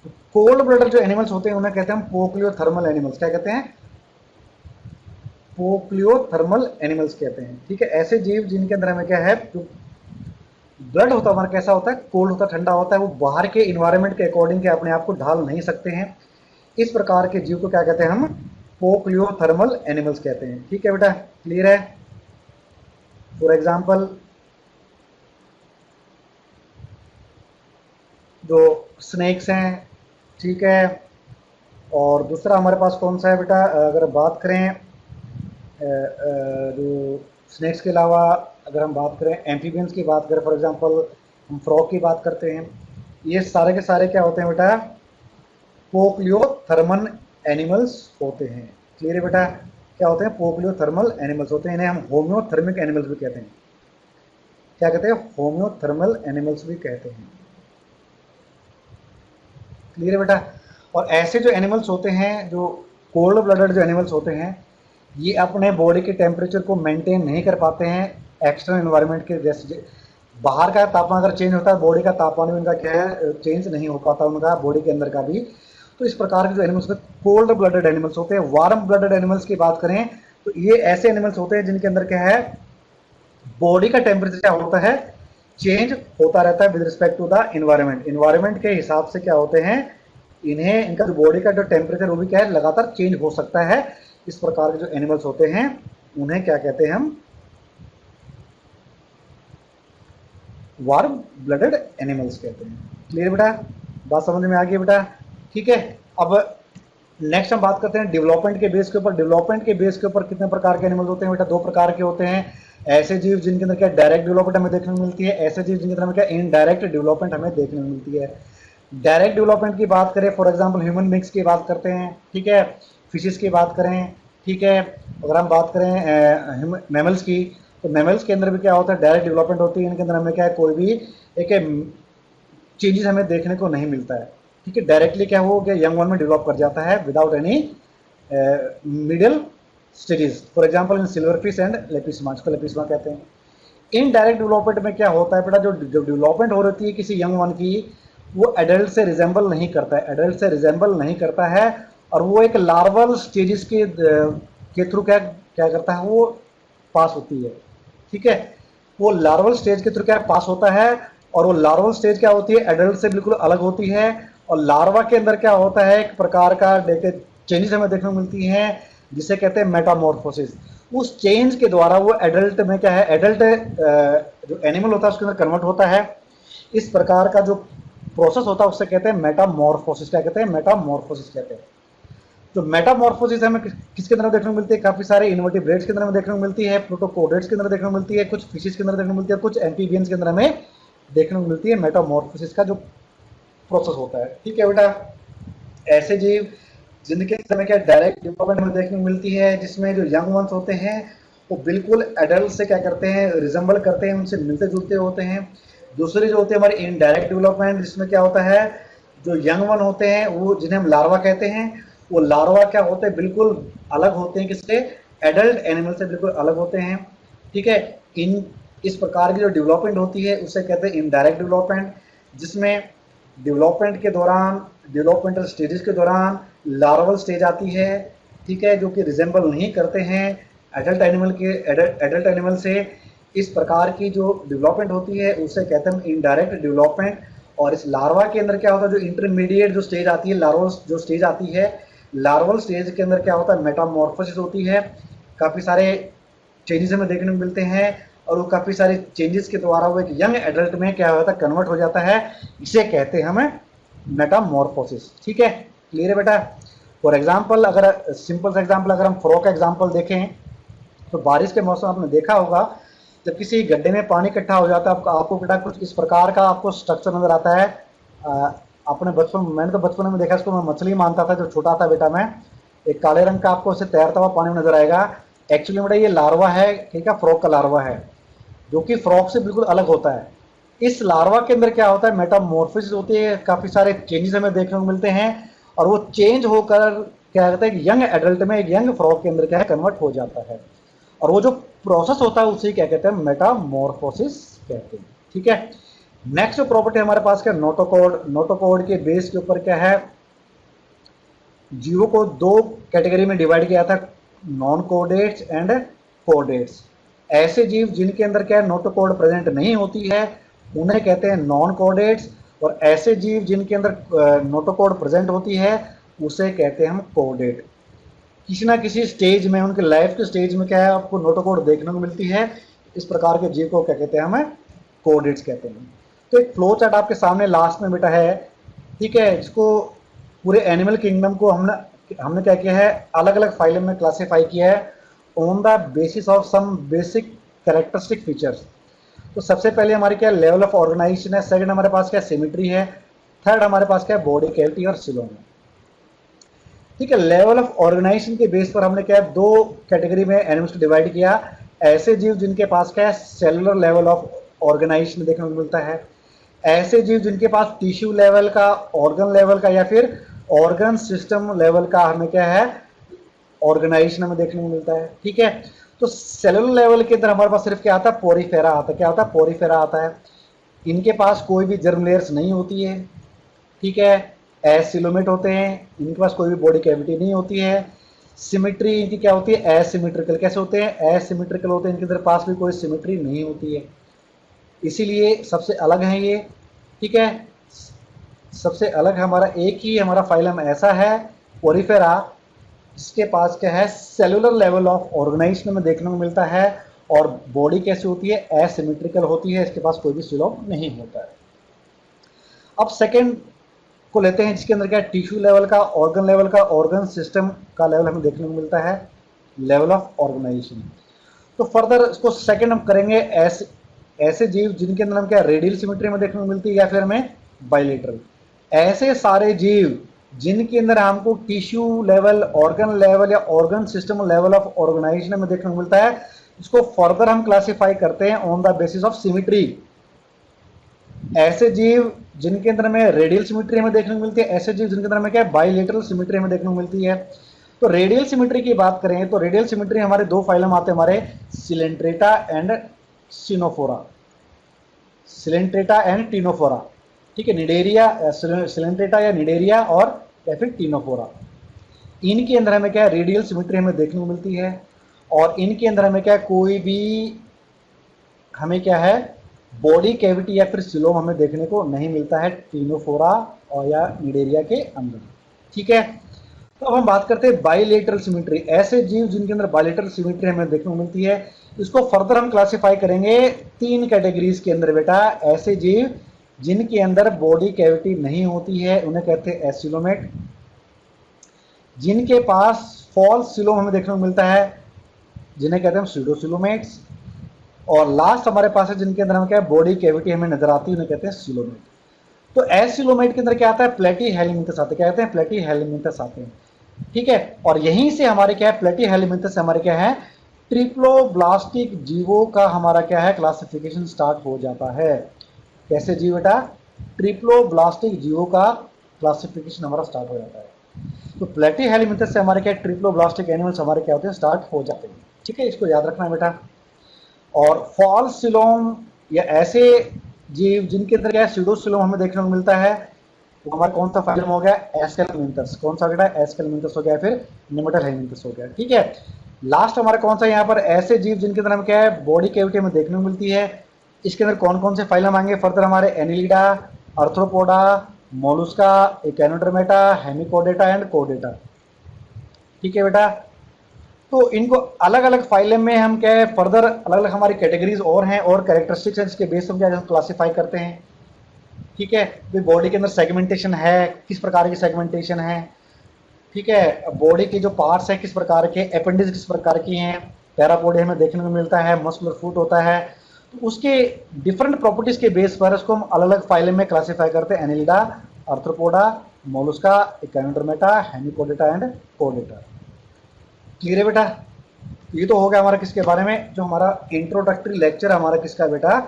तो कोल्ड ब्लडेड जो एनिमल्स होते हैं उन्हें कहते हैं हम पोक्लियोथर्मल एनिमल्स। क्या कहते हैं? पोक्लियोथर्मल एनिमल्स कहते हैं। ठीक है, ऐसे जीव जिनके अंदर हमें क्या है, जो ब्लड होता है हमारा कैसा होता है, कोल्ड होता है, ठंडा होता है, वो बाहर के इन्वायरमेंट के अकॉर्डिंग के अपने आप को ढाल नहीं सकते हैं। इस प्रकार के जीव को क्या कहते हैं हम? पोक्लियोथर्मल एनिमल्स कहते हैं। ठीक है बेटा, क्लियर है। फॉर एग्जाम्पल जो स्नेक्स हैं, ठीक है, और दूसरा हमारे पास कौन सा है बेटा, अगर बात करें जो स्नेक्स के अलावा अगर हम बात करें एम्फीबियंस की बात करें, फॉर एग्जांपल हम फ्रॉग की बात करते हैं, ये सारे के सारे क्या होते हैं बेटा? पोक्लियोथर्मल एनिमल्स होते हैं। क्लियर है बेटा? क्या होते हैं? पोक्लियोथर्मल एनिमल्स होते हैं। इन्हें हम होम्योथर्मिक एनिमल्स भी कहते हैं। क्या कहते हैं? होम्योथर्मल एनिमल्स भी कहते हैं। क्लियर है बेटा? और ऐसे जो एनिमल्स होते हैं, जो कोल्ड ब्लडेड जो एनिमल्स होते हैं, ये अपने बॉडी के टेम्परेचर को मेंटेन नहीं कर पाते हैं एक्सटर्नल एनवायरनमेंट के जैसे। बाहर का तापमान अगर चेंज होता है, बॉडी का तापमान भी उनका क्या है, चेंज नहीं हो पाता उनका, बॉडी के अंदर का भी। तो इस प्रकार के जो एनिमल्स होते हैं कोल्ड ब्लडेड एनिमल्स होते हैं। वार्म ब्लडेड एनिमल्स की बात करें तो ये ऐसे एनिमल्स होते हैं जिनके अंदर क्या है, बॉडी का टेम्परेचर क्या होता है, चेंज होता रहता है with respect to the environment. Environment के हिसाब से क्या होते हैं, इन्हें इनका जो बॉडी का जो टेम्परेचर वो भी क्या है, लगातार चेंज हो सकता है। इस प्रकार के जो एनिमल्स होते हैं उन्हें क्या कहते हैं हम? वार्म ब्लडेड एनिमल्स कहते हैं। क्लियर बेटा? बात समझ में आ गई बेटा? ठीक है, अब नेक्स्ट हम बात करते हैं डेवलपमेंट के बेस के ऊपर। डेवलपमेंट के बेस के ऊपर कितने प्रकार के एनिमल्स होते हैं बेटा? दो प्रकार के होते हैं। ऐसे जीव जिनके अंदर क्या डायरेक्ट डेवलपमेंट हमें देखने को मिलती है, ऐसे जीव जिनके अंदर हमें क्या इनडायरेक्ट डेवलपमेंट हमें देखने को मिलती है। डायरेक्ट डेवलपमेंट की बात करें, फॉर एग्जांपल ह्यूमन बींग्स की बात करते हैं, ठीक है, फिशेस की बात करें, ठीक है, अगर हम बात करें मैमल्स की, तो मैमल्स के अंदर भी क्या होता है, डायरेक्ट डेवलपमेंट होती है। इनके अंदर हमें क्या है, कोई भी एक चेंजेस हमें देखने को नहीं मिलता है। ठीक है, डायरेक्टली क्या हो गया, यंग वन में डेवलप कर जाता है without any middle stages. For example in silver fish and lepisma, इसको लेपिस्मा कहते हैं। इनडायरेक्ट डेवलपमेंट में क्या होता है बेटा, जो डेवलपमेंट हो रही है किसी यंग वन की, वो एडल्ट से रिजेंबल नहीं करता है, एडल्ट से रिजेंबल नहीं करता है, और वो एक लार्वल स्टेजेस के थ्रू क्या क्या करता है, वो पास होती है। ठीक है, वो लार्वल स्टेज के थ्रू क्या पास होता है, और वो लार्वल स्टेज क्या होती है, एडल्ट से बिल्कुल अलग होती है। और लार्वा के अंदर क्या होता है, एक प्रकार का चेंजेस हमें देखने को मिलती हैं जिसे कहते हैं मेटामॉर्फोसिस। उस चेंज के द्वारा वो एडल्ट में क्या है, एडल्ट जो एनिमल होता है उसके अंदर कन्वर्ट होता है। इस प्रकार का जो प्रोसेस होता है उससे कहते हैं मेटामॉर्फोसिस। क्या कहते हैं? मेटामॉर्फोसिस कहते हैं। तो मेटामॉर्फोसिस हमें किसके अंदर देखने को मिलती है? काफी सारे इनवर्टिब्रेट्स के अंदर हमें देखने को मिलती है, प्रोटोकोडेट्स के अंदर देखने को मिलती है, कुछ फिशेस के अंदर देखने को मिलती है, कुछ एम्फीबियंस के अंदर हमें देखने को मिलती है मेटामॉर्फोसिस का जो प्रोसेस होता है। ठीक है बेटा, ऐसे जीव जिनके समय क्या डायरेक्ट डेवलपमेंट हमें देखने को मिलती है, जिसमें जो यंग वंस होते हैं वो बिल्कुल एडल्ट से क्या करते हैं, रिजेंबल करते हैं, उनसे मिलते जुलते होते हैं। दूसरी जो होती है हमारी इनडायरेक्ट डेवलपमेंट, जिसमें क्या होता है, जो यंग वन होते हैं वो जिन्हें हम लार्वा कहते हैं, वो लार्वा क्या होते हैं, बिल्कुल अलग होते हैं किससे, एडल्ट एनिमल से बिल्कुल अलग होते हैं। ठीक है, इस प्रकार की जो डेवलपमेंट होती है उसे कहते हैं इनडायरेक्ट डेवलपमेंट, जिसमें डेवलपमेंट के दौरान, डेवलपमेंटल स्टेजेस के दौरान लार्वल स्टेज आती है, ठीक है, जो कि रिजेंबल नहीं करते हैं एडल्ट एनिमल के, एडल्ट एनिमल से। इस प्रकार की जो डेवलपमेंट होती है उसे कहते हैं इनडायरेक्ट डेवलपमेंट। और इस लार्वा के अंदर क्या होता है, जो इंटरमीडिएट जो स्टेज आती है, लार्वल जो स्टेज आती है, लार्वल स्टेज के अंदर क्या होता है, मेटामॉर्फोसिस होती है। काफ़ी सारे चेंजेस हमें देखने को मिलते हैं, और वो काफ़ी सारे चेंजेस के द्वारा वो एक यंग एडल्ट में क्या होता है, कन्वर्ट हो जाता है। इसे कहते हैं हमें मेटामॉर्फोसिस। ठीक है, क्लियर है बेटा? फॉर एग्जाम्पल, अगर सिंपल सा एग्जाम्पल अगर हम फ्रॉग का एग्जाम्पल देखें, तो बारिश के मौसम आपने देखा होगा, जब किसी गड्ढे में पानी इकट्ठा हो जाता है, आपको बेटा कुछ इस प्रकार का आपको स्ट्रक्चर नजर आता है। अपने बचपन, मैंने तो बचपन में देखा, इसको मैं मछली मानता था जब छोटा था बेटा मैं। एक काले रंग का आपको उसे तैरता हुआ पानी में नजर आएगा। एक्चुअली बेटा ये लार्वा है, ठीक है, फ्रॉग का लार्वा है, जो कि फ्रॉग से बिल्कुल अलग होता है। इस लार्वा के अंदर क्या होता है, मेटामॉर्फोसिस होती है, काफ़ी सारे चेंजेस हमें देखने को मिलते हैं, और वो चेंज होकर क्या कहते हैं, यंग एडल्ट में, एक यंग फ्रॉग के अंदर क्या है, कन्वर्ट हो जाता है। और वो जो प्रोसेस होता है उसे क्या कहते हैं, मेटामॉर्फोसिस कहते हैं। ठीक है। नेक्स्ट जो प्रॉपर्टी हमारे पास क्या, नोटोकॉड। नोटोकॉड के बेस के ऊपर क्या है, जीवों को दो कैटेगरी में डिवाइड किया था, नॉन कोडेट्स एंड कोडेट्स। ऐसे जीव जिनके अंदर क्या है, नोटोकोड प्रेजेंट नहीं होती है उन्हें कहते हैं नॉन कोडेट्स, और ऐसे जीव जिनके अंदर नोटोकोड प्रेजेंट होती है उसे कहते हैं हम कोडेट। किसी ना किसी स्टेज में, उनके लाइफ के स्टेज में क्या है, आपको नोटोकोड देखने को मिलती है। इस प्रकार के जीव को क्या कहते हैं, हमें कोडेट्स कहते हैं। तो एक फ्लो चार्ट आपके सामने लास्ट में बेटा है, ठीक है, जिसको पूरे एनिमल किंगडम को हमने हमने क्या किया है, अलग अलग फाइलम में क्लासीफाई किया है on the basis of some basic characteristic features. तो सबसे पहले हमारी क्या लेवल ऑफ ऑर्गेनाइजेशन है, सेकंड हमारे पास क्या सिमेट्री है, थर्ड हमारे पास क्या बॉडी कैविटी और सिलोम है। ठीक है। लेवल ऑफ ऑर्गेनाइजेशन के बेस पर हमने क्या दो कैटेगरी में एनिमल्स को डिवाइड किया। ऐसे जीव जिनके पास क्या है, सेलुलर लेवल ऑफ ऑर्गेनाइजेशन देखने को मिलता है। ऐसे जीव जिनके पास टिश्यू लेवल का, ऑर्गन लेवल का या फिर ऑर्गन सिस्टम लेवल का हमें क्या है, ऑर्गेनाइजेशन हमें देखने को मिलता है। ठीक है। तो सेलुलर लेवल के अंदर हमारे पास सिर्फ क्या आता है, पोरीफेरा आता है। क्या आता है, पोरीफेरा आता है। इनके पास कोई भी जर्म लेयर्स नहीं होती है। ठीक है। एसिलोमेट होते हैं, इनके पास कोई भी बॉडी कैविटी नहीं होती है। सिमेट्री इनकी क्या होती है, एसिमेट्रिकल। कैसे होते हैं, एसिमेट्रिकल होते हैं, इनके अंदर पास भी कोई सिमेट्री नहीं होती है, इसीलिए सबसे अलग है ये। ठीक है। सबसे अलग हमारा एक ही हमारा फाइलम ऐसा है, पोरीफेरा, इसके पास क्या है, सेलुलर लेवल ऑफ ऑर्गेनाइजेशन में देखने को मिलता है, और बॉडी कैसी होती है, एसिमेट्रिकल होती है, इसके पास कोई भी सिलोम नहीं होता है। अब सेकंड को लेते हैं, जिसके अंदर क्या है, टिश्यू लेवल का, ऑर्गन लेवल का, ऑर्गन सिस्टम का लेवल हमें देखने को मिलता है, लेवल ऑफ ऑर्गेनाइजेशन। तो फर्दर इसको सेकंड हम करेंगे ऐसे जीव जिनके अंदर हम क्या रेडियल सिमेट्री में देखने को मिलती है या फिर हमें बाइलेटरल। ऐसे सारे जीव जिनके अंदर हमको टिश्यू लेवल, ऑर्गन लेवल या organ system level of organisation में देखने को मिलता है, इसको फर्दर हम क्लासिफाई करते हैं on the basis of symmetry. ऐसे जीव जिनके अंदर में रेडियल सिमेट्री में देखने को मिलती है, ऐसे जीव जिनके अंदर में क्या है, बाइलेटरल सिमेट्री में देखने को मिलती है। तो रेडियल सिमेट्री की बात करें तो रेडियल सिमेट्री हमारे दो फाइलम आते हैं हमारे, coelenterata and ctenophora, coelenterata and ctenophora. ठीक है। निडेरिया, सिलेंट्रेटा या निडेरिया और या फिर टीनोफोरा, इनके अंदर हमें क्या है, रेडियल सिमेट्री हमें देखने को मिलती है, और इनके अंदर हमें क्या, कोई भी हमें क्या है, बॉडी कैविटी या फिर सिलोम हमें देखने को नहीं मिलता है टीनोफोरा और या निडेरिया के अंदर। ठीक है। तो अब हम बात करते हैं बाइलेटरल सिमेट्री। ऐसे जीव जिनके अंदर बाइलेटरल सिमेट्री हमें देखने को मिलती है, इसको फर्दर हम क्लासिफाई करेंगे तीन कैटेगरीज के अंदर बेटा। ऐसे जीव जिनके अंदर बॉडी कैविटी नहीं होती है उन्हें कहते हैं एसिलोमेट, जिनके पास फॉल्स सिलोम हमें देखने को मिलता है जिन्हें कहते हैं हम स्यूडोसिलोमेट्स, और लास्ट हमारे पास है जिनके अंदर हम क्या है, बॉडी कैविटी हमें नजर आती है, उन्हें कहते हैं सिलोमेट। तो एसिलोमेट के अंदर क्या आता है, प्लेटी हेलिमिंथस आते हैं। क्या कहते हैं, प्लेटी हेलिमिंथस आते हैं। ठीक है। और यहीं से हमारे क्या है, प्लेटी हेलिमिंथस से हमारे क्या है, ट्रिप्लोब्लास्टिक जीवों का हमारा क्या है, क्लासिफिकेशन स्टार्ट हो जाता है। कैसे जीव बेटा, ट्रिप्लोब्लास्टिक जीवों का क्लासिफिकेशन हमारा स्टार्ट हो जाता है। तो प्लेटी हेलिमिंथस से हमारे क्या, ट्रिप्लोब्लास्टिक एनिमल्स हमारे क्या होते हैं, स्टार्ट हो जाते हैं। ठीक है, इसको याद रखना है बेटा। और फॉल्स सिलोम या ऐसे जीव जिनके अंदर क्या है, स्यूडोसिलोम हमें देखने को मिलता है, तो हमारा कौन सा फाइलम हो गया, एस्केलमिंथस। कौन सा बेटा, एस्केलमिंथस हो गया, फिर निमेटल हेलिमिंथस हो गया। ठीक है। लास्ट हमारा कौन सा यहाँ पर, ऐसे जीव जिनके अंदर हम क्या है, बॉडी कैविटी हमें देखने को मिलती है, इसके अंदर कौन कौन से फाइलम आएंगे फर्दर हमारे, annelida, arthropoda, mollusca, echinodermata, hemichordata and कोडेटा। ठीक है बेटा। तो इनको अलग अलग फाइलम में हम क्या है, फर्दर अलग अलग हमारी कैटेगरीज और हैं और कैरेक्टरिस्टिक्स हैं, जिसके बेस हम क्या क्लासीफाई करते हैं। ठीक है। तो बॉडी के अंदर सेगमेंटेशन है, किस प्रकार की सेगमेंटेशन है। ठीक है। बॉडी के जो पार्ट्स हैं किस प्रकार के, अपेंडिक्स किस प्रकार की हैं, पैरापोडी हमें देखने को मिलता है, मस्कुलर फुट होता है। तो उसके डिफरेंट प्रॉपर्टीज के बेस पर उसको हम अलग अलग फाइलम में क्लासीफाई करते हैं, annelida, arthropoda, mollusca, echinodermata, hemichordata and कोडेटा। क्लियर है बेटा। ये तो हो गया हमारा किसके बारे में, जो हमारा इंट्रोडक्टरी लेक्चर हमारा किसका बेटा,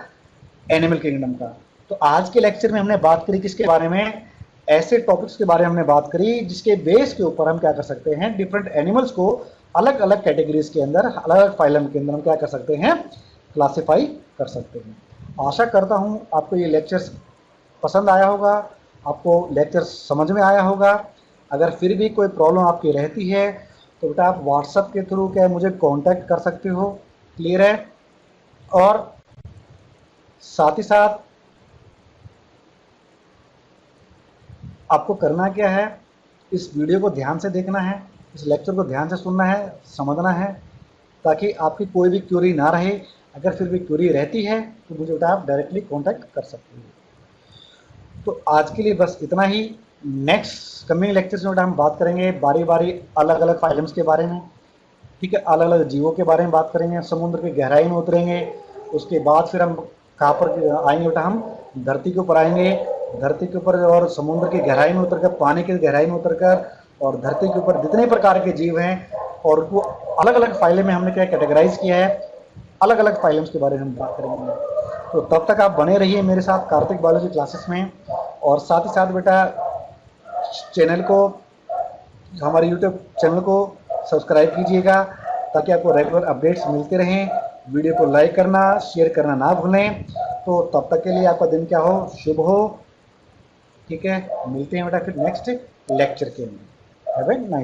एनिमल किंगडम का। तो आज के लेक्चर में हमने बात करी किसके बारे में, ऐसे टॉपिक्स के बारे में हमने बात करी जिसके बेस के ऊपर हम क्या कर सकते हैं, डिफरेंट एनिमल्स को अलग अलग कैटेगरीज के अंदर, अलग अलग फाइलम के अंदर हम क्या कर सकते हैं, क्लासिफाई कर सकते हैं। आशा करता हूं आपको ये लेक्चर्स पसंद आया होगा, आपको लेक्चर समझ में आया होगा। अगर फिर भी कोई प्रॉब्लम आपकी रहती है तो बेटा आप व्हाट्सएप के थ्रू क्या मुझे कांटेक्ट कर सकते हो, क्लियर है। और साथ ही साथ आपको करना क्या है, इस वीडियो को ध्यान से देखना है, इस लेक्चर को ध्यान से सुनना है, समझना है, ताकि आपकी कोई भी क्वेरी ना रहे। अगर फिर भी क्वेरी रहती है तो मुझे बेटा आप डायरेक्टली कांटेक्ट कर सकते हो। तो आज के लिए बस इतना ही। नेक्स्ट कमिंग लेक्चर्स में बेटा हम बात करेंगे बारी बारी अलग अलग फाइलम्स के बारे में, ठीक है, अलग अलग जीवों के बारे में बात करेंगे, समुद्र की गहराई में उतरेंगे। उसके बाद फिर हम कहाँ पर आएंगे बेटा, हम धरती के ऊपर आएंगे। धरती के ऊपर और समुद्र की गहराई में उतरकर, पानी की गहराई में उतरकर, और धरती के ऊपर जितने प्रकार के जीव हैं और उनको अलग अलग फाइलें में हमने क्या कैटेगराइज किया है, अलग अलग फाइलम्स के बारे में हम बात करेंगे। तो तब तक आप बने रहिए मेरे साथ कार्तिक बायोलॉजी क्लासेस में। और साथ ही साथ बेटा चैनल को, हमारे यूट्यूब चैनल को सब्सक्राइब कीजिएगा ताकि आपको रेगुलर अपडेट्स मिलते रहें। वीडियो को लाइक करना, शेयर करना ना भूलें। तो तब तक के लिए आपका दिन क्या हो, शुभ हो। ठीक है, मिलते हैं बेटा फिर नेक्स्ट लेक्चर के अंदर। Have a nice